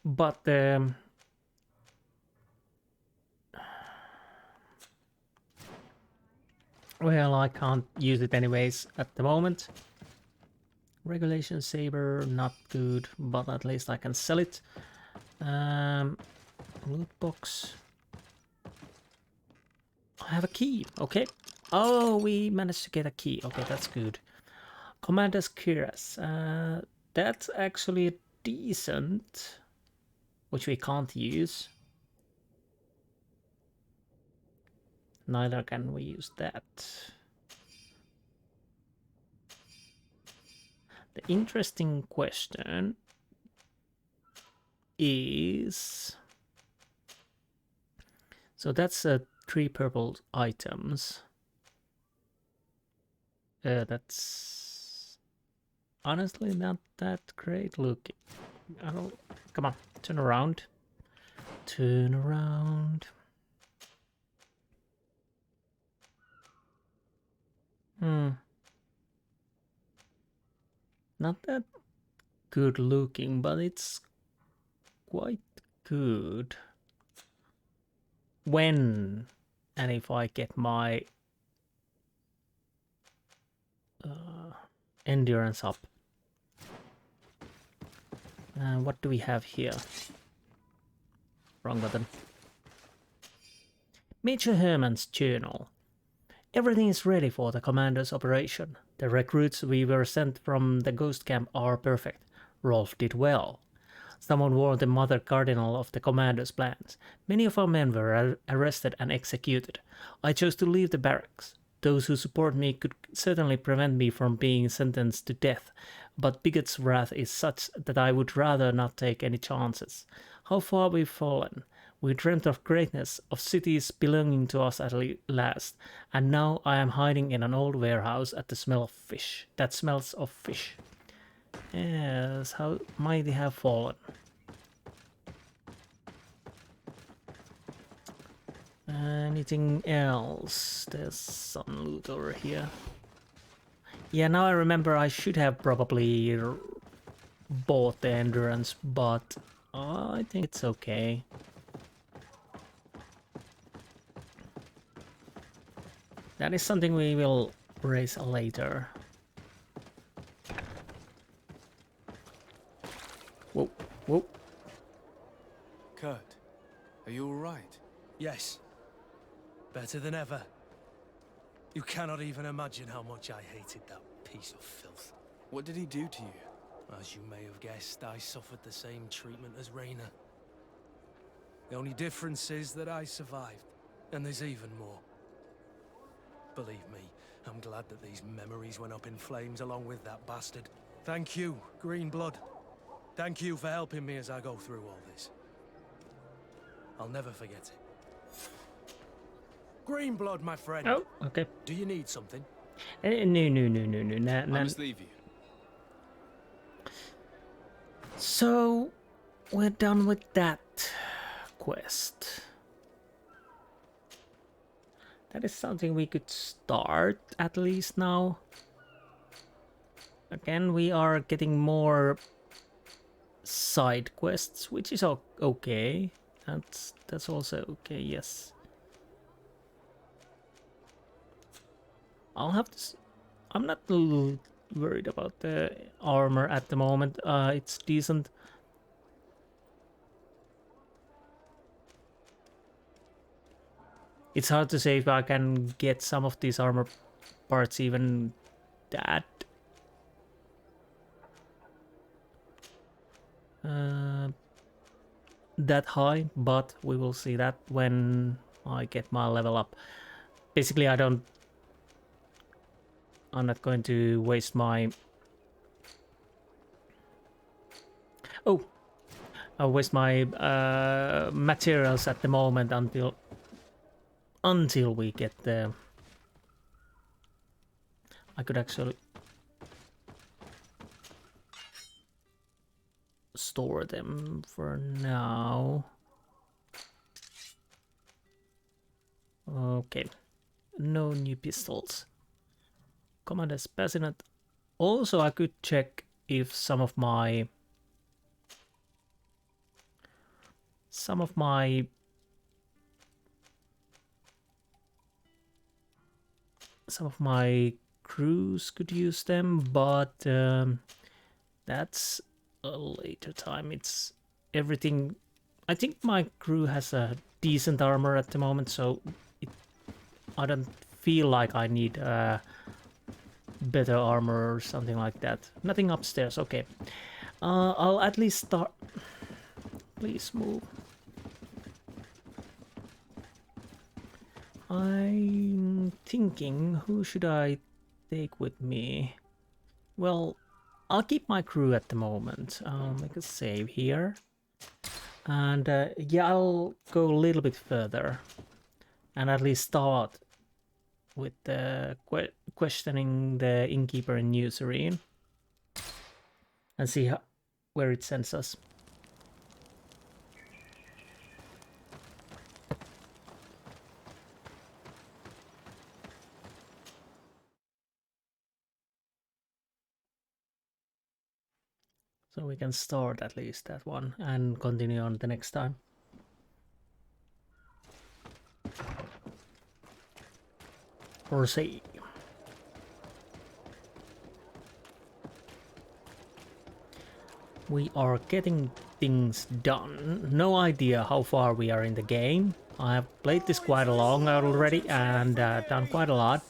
But well, I can't use it anyways at the moment. Regulation saber, not good, but at least I can sell it. Loot box. I have a key, okay. Oh, we managed to get a key. Okay, that's good. Commander's Cuirass. That's actually decent, which we can't use. Neither can we use that. The interesting question is... So that's 3 purple items. That's honestly not that great looking. I don't... Come on, turn around. Turn around. Not that good looking, but it's quite good. When and if I get my endurance up. What do we have here? Wrong button. Major Herman's journal. Everything is ready for the commander's operation. The recruits we were sent from the ghost camp are perfect. Rolf did well. Someone warned the mother cardinal of the commander's plans. Many of our men were arrested and executed. I chose to leave the barracks. Those who support me could certainly prevent me from being sentenced to death, but Bigot's wrath is such that I would rather not take any chances. How far we've fallen. We dreamt of greatness, of cities belonging to us at last, and now I am hiding in an old warehouse at the smell of fish. That smells of fish. Yes, how mighty have fallen. Anything else? There's some loot over here. Yeah, now I remember I should have probably bought the endurance, but I think it's okay. That is something we will raise later. Whoa, whoa. Kurt, are you alright? Yes. Better than ever. You cannot even imagine how much I hated that piece of filth. What did he do to you? As you may have guessed, I suffered the same treatment as Raina. The only difference is that I survived, and there's even more. Believe me, I'm glad that these memories went up in flames along with that bastard. Thank you, Green Blood. Thank you for helping me as I go through all this. I'll never forget it. Green Blood, my friend. Oh, okay. Do you need something? No. I must leave you. So, we're done with that quest. That is something we could start at least now. Again, we are getting more side quests, which is okay. That's also okay, yes. I'll have to... I'm not worried about the armor at the moment. It's decent. It's hard to say if I can get some of these armor parts even that high, but we will see that when I get my level up. Basically, I'm not going to waste my... Oh! I'll waste my materials at the moment until we get the... I could actually store them for now. Okay, no new pistols. Commander's Bassinet. Also, I could check if some of my crews could use them, but that's a later time. It's everything. I think my crew has a decent armor at the moment, so I don't feel like I need better armor or something like that. Nothing upstairs. Okay, I'll at least start. Please move. I'm thinking, who should I take with me? Well, I'll keep my crew at the moment. I'll make a save here. And yeah, I'll go a little bit further. And at least start with questioning the innkeeper in New Serene. And see where it sends us. So we can start at least that one and continue on the next time. Or see. We are getting things done. No idea how far we are in the game. I have played this quite long already and done quite a lot.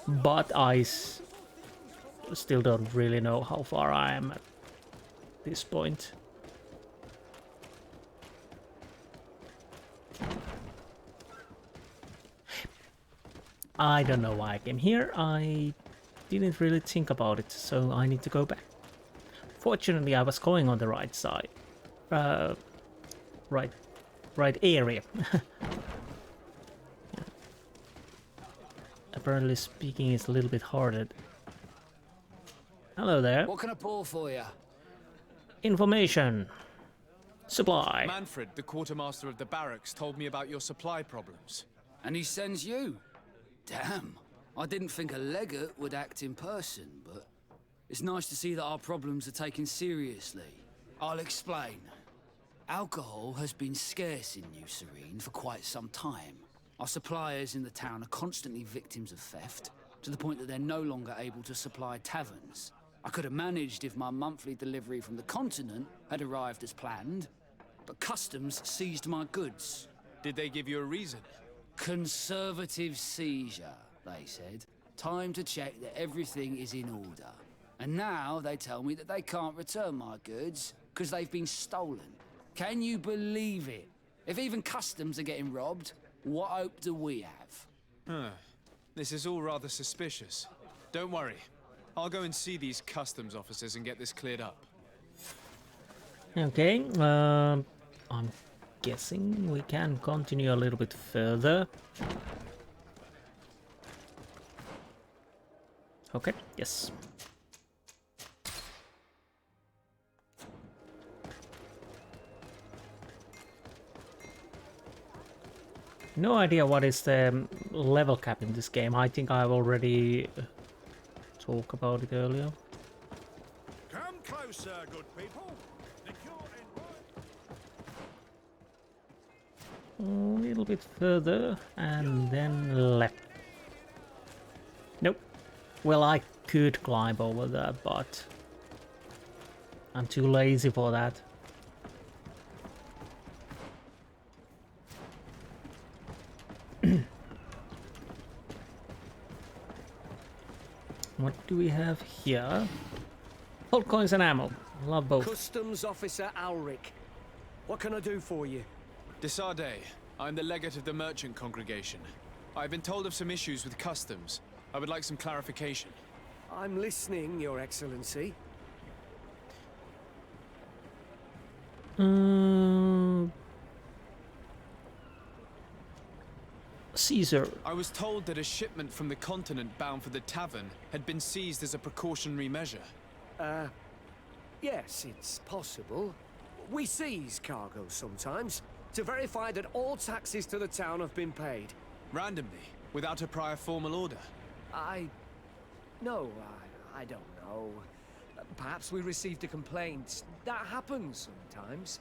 But I still don't really know how far I am at this point. I don't know why I came here. I didn't really think about it, so I need to go back. Fortunately, I was going on the right side. Right area. Apparently speaking is a little bit harder. Hello there. What can I pull for you? Information. Supply. Manfred, the quartermaster of the barracks, told me about your supply problems. And he sends you? Damn. I didn't think a legate would act in person, but it's nice to see that our problems are taken seriously. I'll explain. Alcohol has been scarce in New Serene for quite some time. Our suppliers in the town are constantly victims of theft, to the point that they're no longer able to supply taverns. I could have managed if my monthly delivery from the continent had arrived as planned, but customs seized my goods. Did they give you a reason? Conservative seizure, they said. Time to check that everything is in order. And now they tell me that they can't return my goods because they've been stolen. Can you believe it? If even customs are getting robbed, what hope do we have? Huh. This is all rather suspicious. Don't worry. I'll go and see these customs officers and get this cleared up. Okay, I'm guessing we can continue a little bit further. Okay, yes. No idea what is the level cap in this game. I think I've already talked about it earlier. Come closer, good people. A little bit further and then left. Nope. Well, I could climb over that, but I'm too lazy for that. What do we have here? Gold coins and ammo. Love both. Customs Officer Alric. What can I do for you? De Sardet. I'm the legate of the merchant congregation. I've been told of some issues with customs. I would like some clarification. I'm listening, Your Excellency. Caesar. I was told that a shipment from the continent bound for the tavern had been seized as a precautionary measure. Yes, it's possible. We seize cargo sometimes to verify that all taxes to the town have been paid. Randomly, without a prior formal order? No, I don't know. Perhaps we received a complaint. That happens sometimes.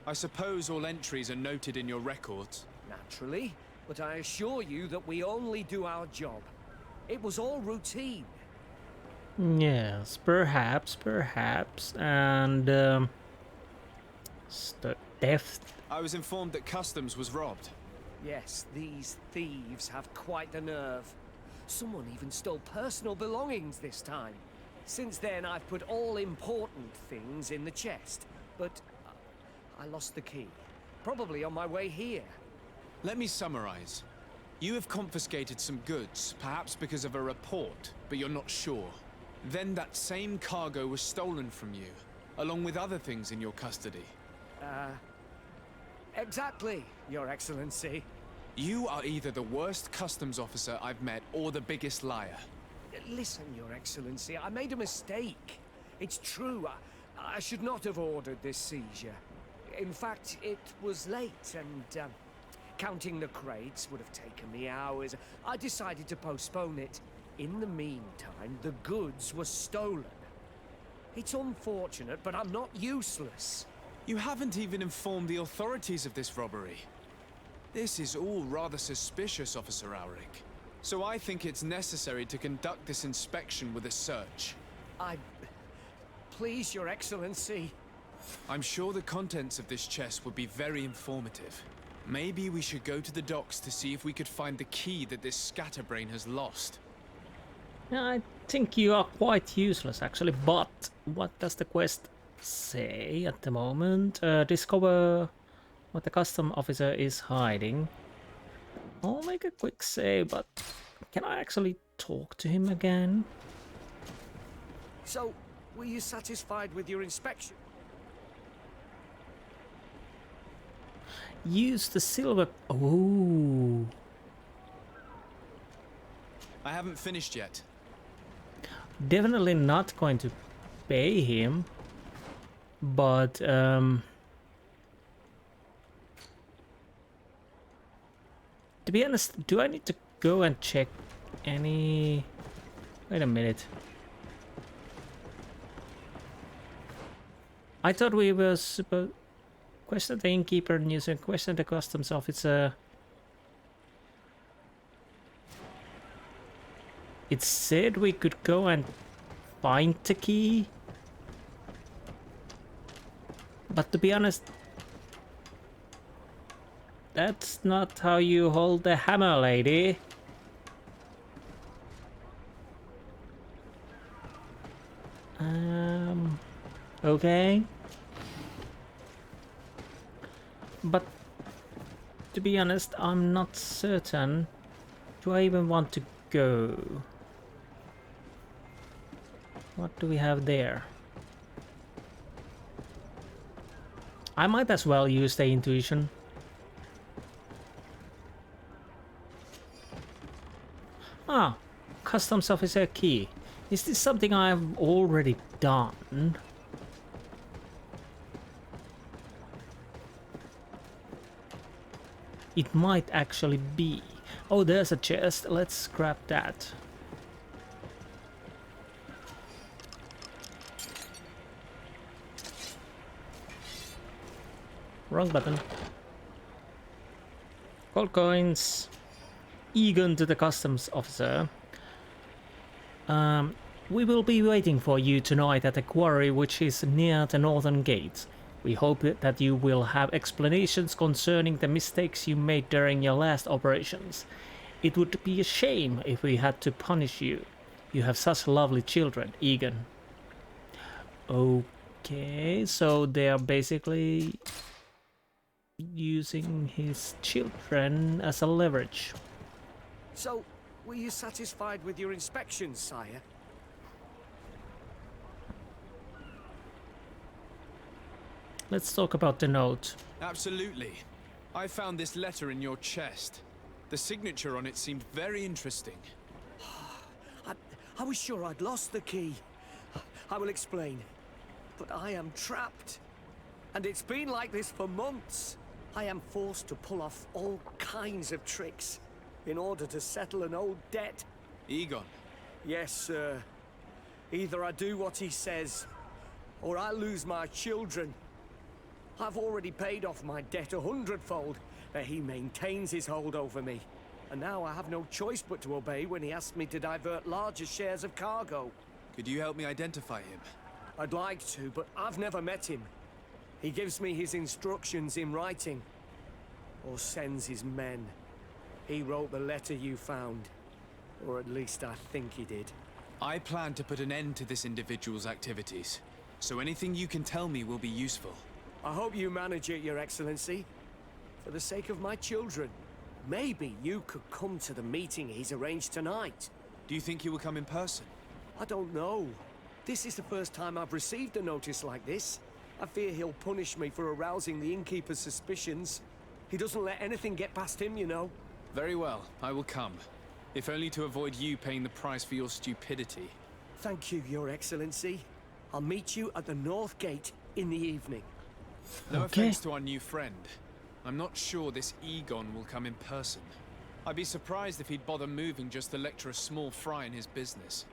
I suppose all entries are noted in your records? Naturally, but I assure you that we only do our job. It was all routine. Yes, perhaps, and theft. I was informed that customs was robbed. Yes, these thieves have quite the nerve. Someone even stole personal belongings this time. Since then, I've put all important things in the chest, but I lost the key. Probably on my way here. Let me summarize. You have confiscated some goods, perhaps because of a report, but you're not sure. Then that same cargo was stolen from you, along with other things in your custody. Exactly, Your Excellency. You are either the worst customs officer I've met or the biggest liar. Listen, Your Excellency, I made a mistake. It's true, I should not have ordered this seizure. In fact, it was late and, counting the crates would have taken me hours. I decided to postpone it. In the meantime, the goods were stolen. It's unfortunate, but I'm not useless. You haven't even informed the authorities of this robbery. This is all rather suspicious, Officer Auric. So I think it's necessary to conduct this inspection with a search. Please, Your Excellency. I'm sure the contents of this chest would be very informative. Maybe we should go to the docks to see if we could find the key that this scatterbrain has lost. Yeah, I think you are quite useless actually, but what does the quest say at the moment? Discover what the custom officer is hiding. I'll make a quick save, but can I actually talk to him again? So, were you satisfied with your inspection? Use the silver... Oh. I haven't finished yet. Definitely not going to pay him, but to be honest, do I need to go and check any... Wait a minute. I thought we were supposed... Question the innkeeper, news and question the customs officer. It said we could go and find the key. But to be honest, that's not how you hold the hammer, lady. Okay. But to be honest, I'm not certain. Do I even want to go? What do we have there? I might as well use the intuition. Ah, customs officer key. Is this something I've already done? It might actually be. Oh, there's a chest. Let's grab that. Wrong button. Gold coins. Egan to the customs officer. We will be waiting for you tonight at the quarry which is near the northern gate. We hope that you will have explanations concerning the mistakes you made during your last operations. It would be a shame if we had to punish you. You have such lovely children, Egan. Okay, so they are basically using his children as a leverage. So, were you satisfied with your inspections, sire? Let's talk about the note. Absolutely. I found this letter in your chest. The signature on it seemed very interesting. I was sure I'd lost the key. I will explain. But I am trapped. And it's been like this for months. I am forced to pull off all kinds of tricks in order to settle an old debt. Egon? Yes, sir. Either I do what he says, or I lose my children. I've already paid off my debt 100-fold, but he maintains his hold over me. And now I have no choice but to obey when he asks me to divert larger shares of cargo. Could you help me identify him? I'd like to, but I've never met him. He gives me his instructions in writing, or sends his men. He wrote the letter you found, or at least I think he did. I plan to put an end to this individual's activities, so anything you can tell me will be useful. I hope you manage it, Your Excellency. For the sake of my children, maybe you could come to the meeting he's arranged tonight. Do you think he will come in person? I don't know. This is the first time I've received a notice like this. I fear he'll punish me for arousing the innkeeper's suspicions. He doesn't let anything get past him, you know. Very well, I will come. If only to avoid you paying the price for your stupidity. Thank you, Your Excellency. I'll meet you at the North Gate in the evening. No offense to our new friend. I'm not sure this Egon will come in person. I'd be surprised if he'd bother moving just to lecture a small fry in his business.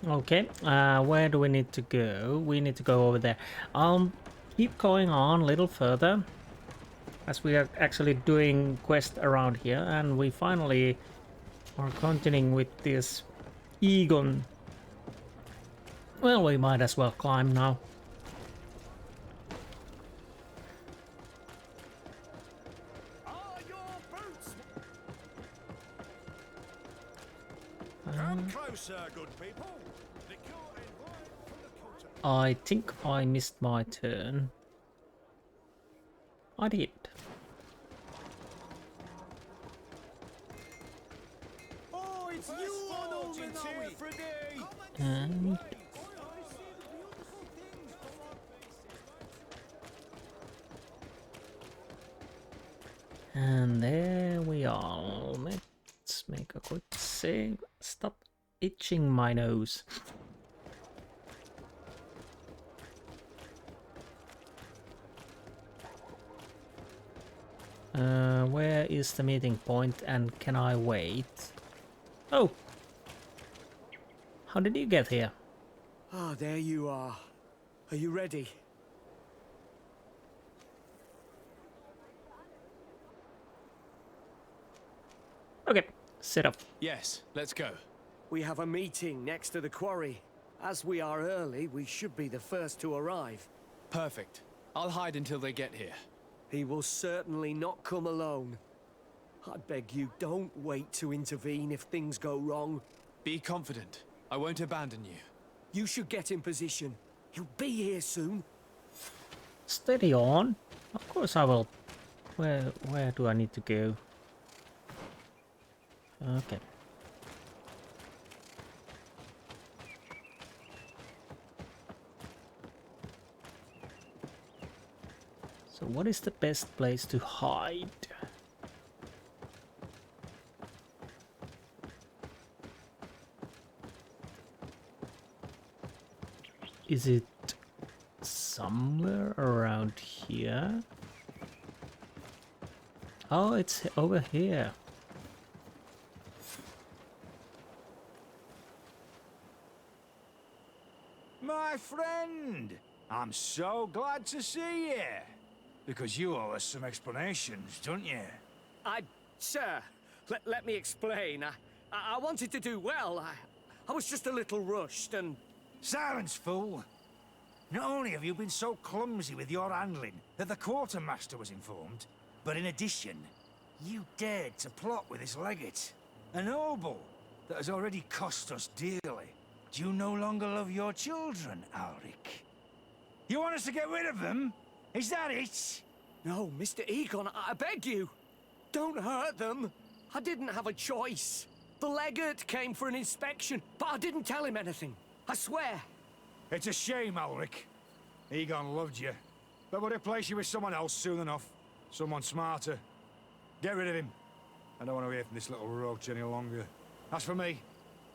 Okay, where do we need to go? We need to go over there. Keep going on a little further, as we are actually doing quests around here, and we finally are continuing with this Egon. Well, we might as well climb now. Come closer, good people. I think I missed my turn. I did. Oh, it's you on over Teer Fradee. And there we are. Let's make a quick save. Stop itching my nose. Where is the meeting point and can I wait? Oh! How did you get here? Ah, there you are. Are you ready? Okay, set up. Yes, let's go. We have a meeting next to the quarry. As we are early, we should be the first to arrive. Perfect. I'll hide until they get here. He will certainly not come alone. I beg you, don't wait to intervene if things go wrong. Be confident. I won't abandon you. You should get in position. He'll be here soon. Steady on. Of course I will. Where do I need to go? Okay. So what is the best place to hide? Is it somewhere around here? Oh, it's over here. My friend! I'm so glad to see you. Because you owe us some explanations, don't you? Sir, let me explain. I wanted to do well. I was just a little rushed and... Silence, fool. Not only have you been so clumsy with your handling that the quartermaster was informed, but in addition, you dared to plot with this legate. A noble that has already cost us dearly. Do you no longer love your children, Alric? You want us to get rid of them? Is that it? No, Mr. Egon, I beg you. Don't hurt them. I didn't have a choice. The legate came for an inspection, but I didn't tell him anything. I swear. It's a shame, Alric. Egon loved you, but would replace you with someone else soon enough. Someone smarter. Get rid of him. I don't want to hear from this little roach any longer. As for me,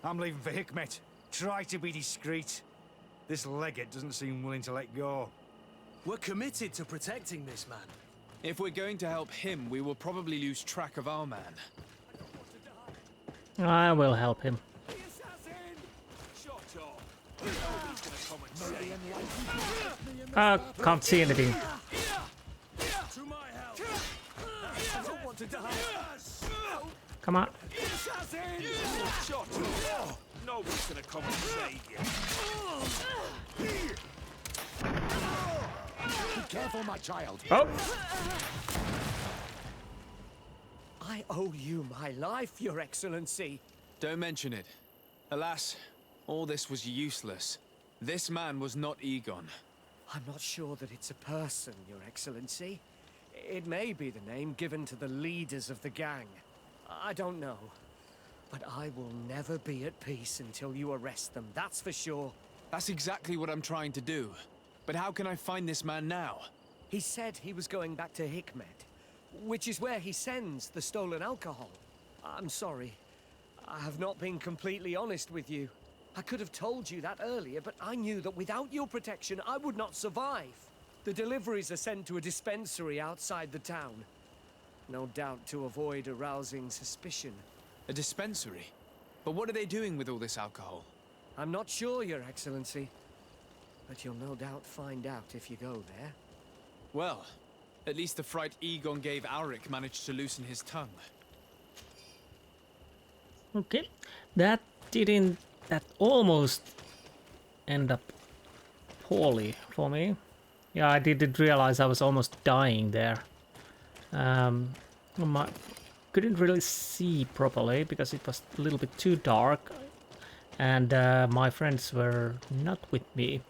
I'm leaving for Hikmet. Try to be discreet. This legate doesn't seem willing to let go. We're committed to protecting this man. If we're going to help him, we will probably lose track of our man. I will help him. Can't see anything. Come on. Nobody's gonna come and save you. Be careful, my child. Oh. I owe you my life, Your Excellency. Don't mention it. Alas, all this was useless. This man was not Egon. I'm not sure that it's a person, Your Excellency. It may be the name given to the leaders of the gang. I don't know. But I will never be at peace until you arrest them, that's for sure. That's exactly what I'm trying to do. But how can I find this man now? He said he was going back to Hikmet, which is where he sends the stolen alcohol. I'm sorry. I have not been completely honest with you. I could have told you that earlier, but I knew that without your protection, I would not survive. The deliveries are sent to a dispensary outside the town. No doubt to avoid arousing suspicion. A dispensary? But what are they doing with all this alcohol? I'm not sure, Your Excellency. But you'll no doubt find out if you go there. Well, at least the fright Egon gave Alric managed to loosen his tongue. Okay, that almost end up poorly for me. Yeah, I didn't realize I was almost dying there. Couldn't really see properly because it was a little bit too dark, and my friends were not with me.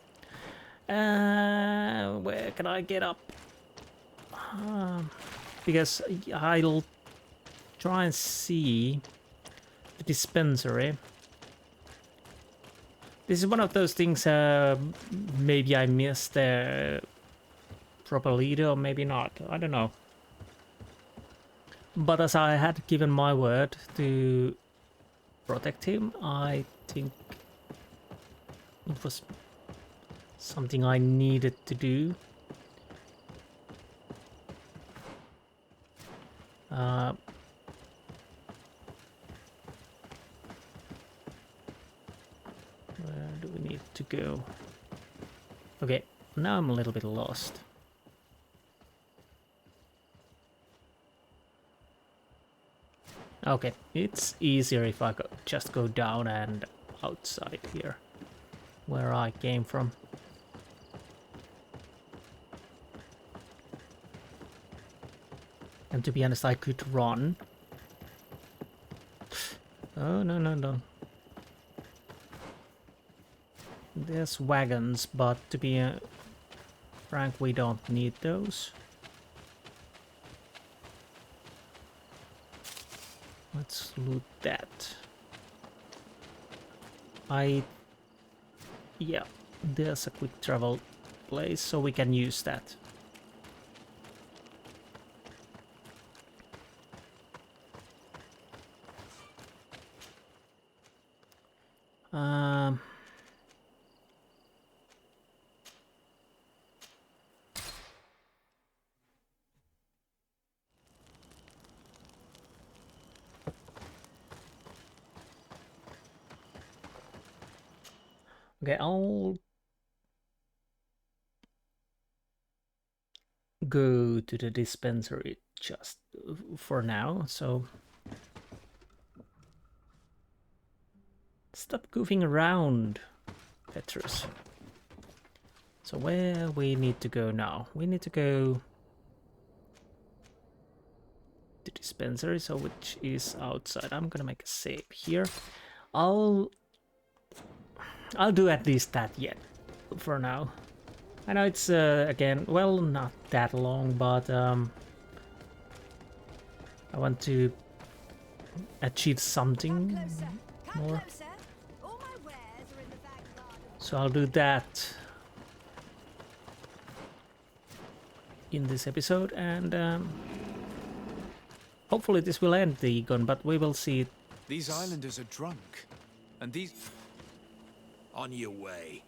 Where can I get up? Because I'll try and see the dispensary. This is one of those things maybe I missed the proper leader, or maybe not. I don't know. But as I had given my word to protect him, I think it was something I needed to do. Where do we need to go? Okay, now I'm a little bit lost. Okay, it's easier if I just go down and outside here, where I came from. And to be honest, I could run. Oh, no, no, no. There's wagons, but to be frank, we don't need those. Let's loot that. Yeah, there's a quick travel place, so we can use that. Okay, I'll go to the dispensary just for now, so stop goofing around, Petrus. So where we need to go now? We need to go to dispensary, so which is outside. I'm gonna make a save here. I'll do at least that yet for now. I know it's again, well, not that long, but I want to achieve something more. So I'll do that in this episode, and hopefully this will end the Egon, but we will see. These islanders are drunk, and these... On your way.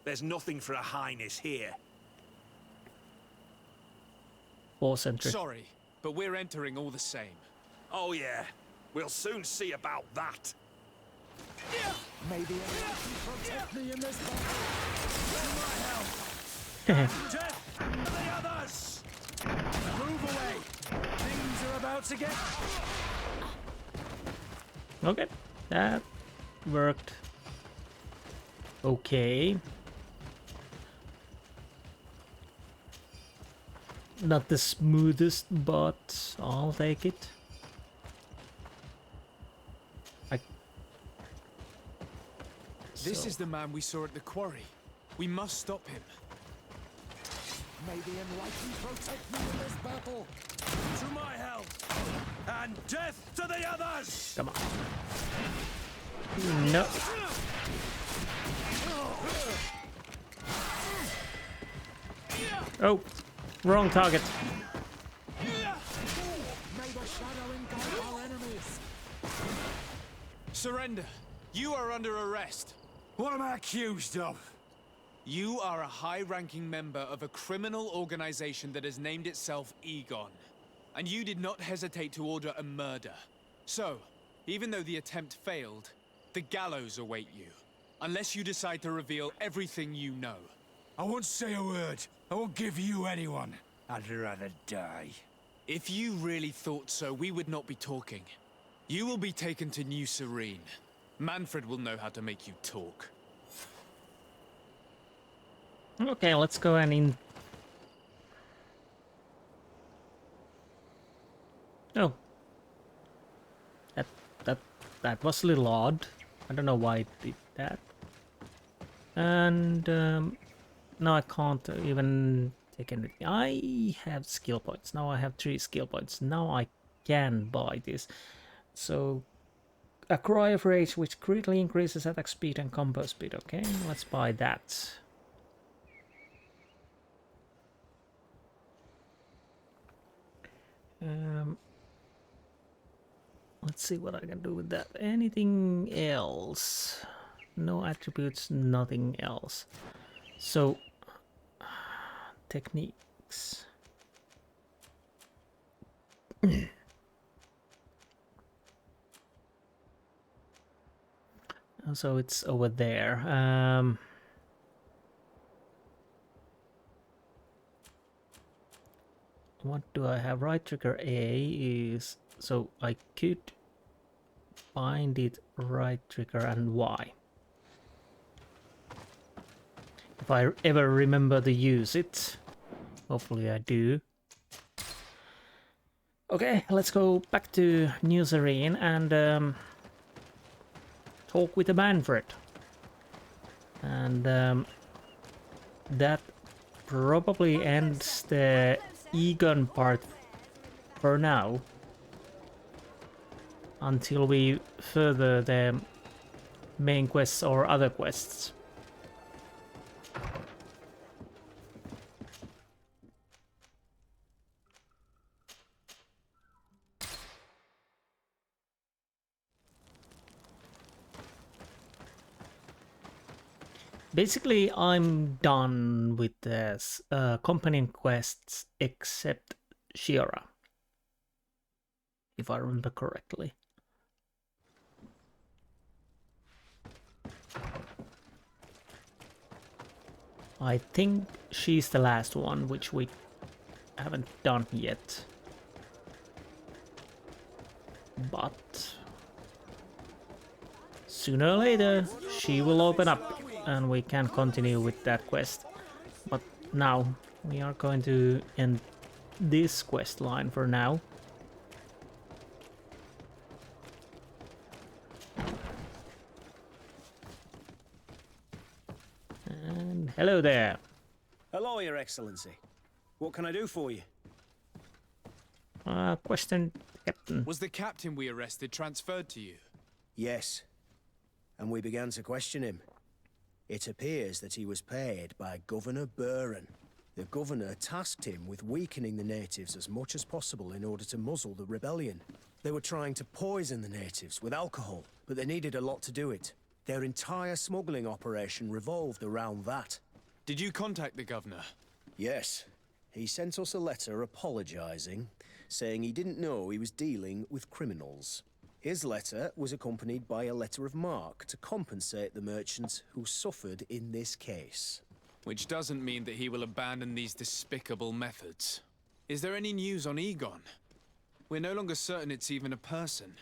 There's nothing for a highness here. War-centric. Sorry, but we're entering all the same. Oh yeah, we'll soon see about that. May the Almighty protect me in this battle. To my help. Death to the others. Move away. Things are about to get... Okay, that worked. Okay. Not the smoothest, but I'll take it. This is the man we saw at the quarry. We must stop him. May the Enlightened protect me in this battle. To my help. And death to the others. Come on. No. Oh, wrong target. May the shadow engulf our enemies. Surrender. You are under arrest. What am I accused of? You are a high-ranking member of a criminal organization that has named itself Egon. And you did not hesitate to order a murder. So, even though the attempt failed, the gallows await you. Unless you decide to reveal everything you know. I won't say a word. I won't give you anyone. I'd rather die. If you really thought so, we would not be talking. You will be taken to New Serene. Manfred will know how to make you talk. Okay, let's go and in. Oh, that was a little odd. I don't know why it did that. And now I can't even take anything. I have skill points. Now I have 3 skill points. Now I can buy this. So a cry of rage which greatly increases attack speed and combo speed. Okay, let's buy that. Let's see what I can do with that. Anything else? No attributes, nothing else. So, techniques. So it's over there. What do I have? Right trigger A is... So I could find it right trigger and Y. If I ever remember to use it. Hopefully I do. Okay, let's go back to New Serene and talk with the Manfred. And that probably ends the Egon part for now. Until we further the main quests or other quests. Basically, I'm done with this companion quests except Shira, if I remember correctly. I think she's the last one which we haven't done yet. But sooner or later she will open up and we can continue with that quest. But now we are going to end this quest line for now. And hello there. Hello, Your Excellency. What can I do for you? Question, Captain. Was the captain we arrested transferred to you? Yes. And we began to question him. It appears that he was paid by Governor Buren. The governor tasked him with weakening the natives as much as possible in order to muzzle the rebellion. They were trying to poison the natives with alcohol, but they needed a lot to do it. Their entire smuggling operation revolved around that. Did you contact the governor? Yes. He sent us a letter apologizing, saying he didn't know he was dealing with criminals. His letter was accompanied by a letter of marque to compensate the merchants who suffered in this case. Which doesn't mean that he will abandon these despicable methods. Is there any news on Egon? We're no longer certain it's even a person.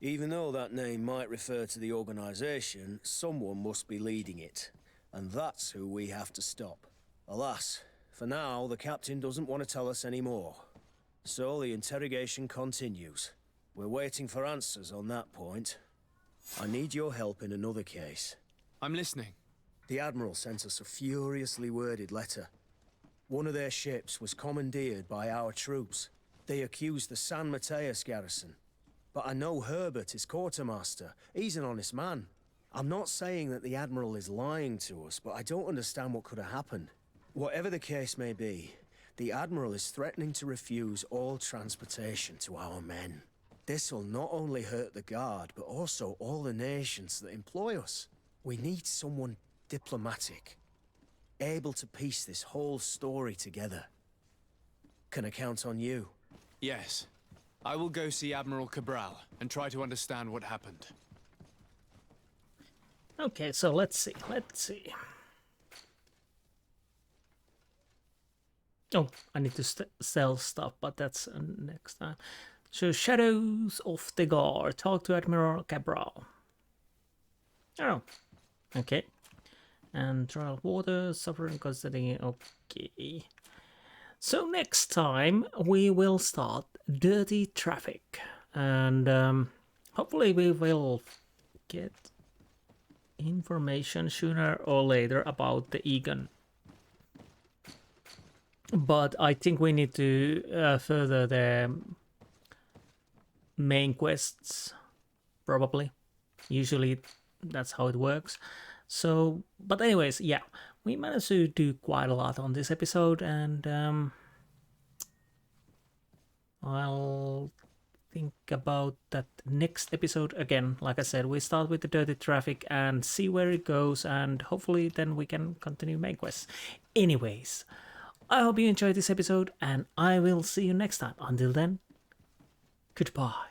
Even though that name might refer to the organization, someone must be leading it. And that's who we have to stop. Alas, for now, the captain doesn't want to tell us any more. So the interrogation continues. We're waiting for answers on that point. I need your help in another case. I'm listening. The Admiral sent us a furiously worded letter. One of their ships was commandeered by our troops. They accused the San Mateus garrison. But I know Herbert is quartermaster. He's an honest man. I'm not saying that the Admiral is lying to us, but I don't understand what could have happened. Whatever the case may be, the Admiral is threatening to refuse all transportation to our men. This will not only hurt the Guard, but also all the nations that employ us. We need someone diplomatic, able to piece this whole story together. Can I count on you? Yes. I will go see Admiral Cabral and try to understand what happened. Okay, so let's see. Oh, I need to sell stuff, but that's next time. So, Shadows of the Guard. Talk to Admiral Cabral. Oh, okay. And trial water, suffering, constantly. Okay. So next time we will start Dirty Traffic, and hopefully we will get information sooner or later about the Egon. But I think we need to further the main quests, probably. Usually that's how it works. So, but anyways, yeah, we managed to do quite a lot on this episode, and I'll think about that next episode again. Like I said, we start with the Dirty Traffic and see where it goes, and hopefully then we can continue main quests. Anyways, I hope you enjoyed this episode, and I will see you next time. Until then, goodbye.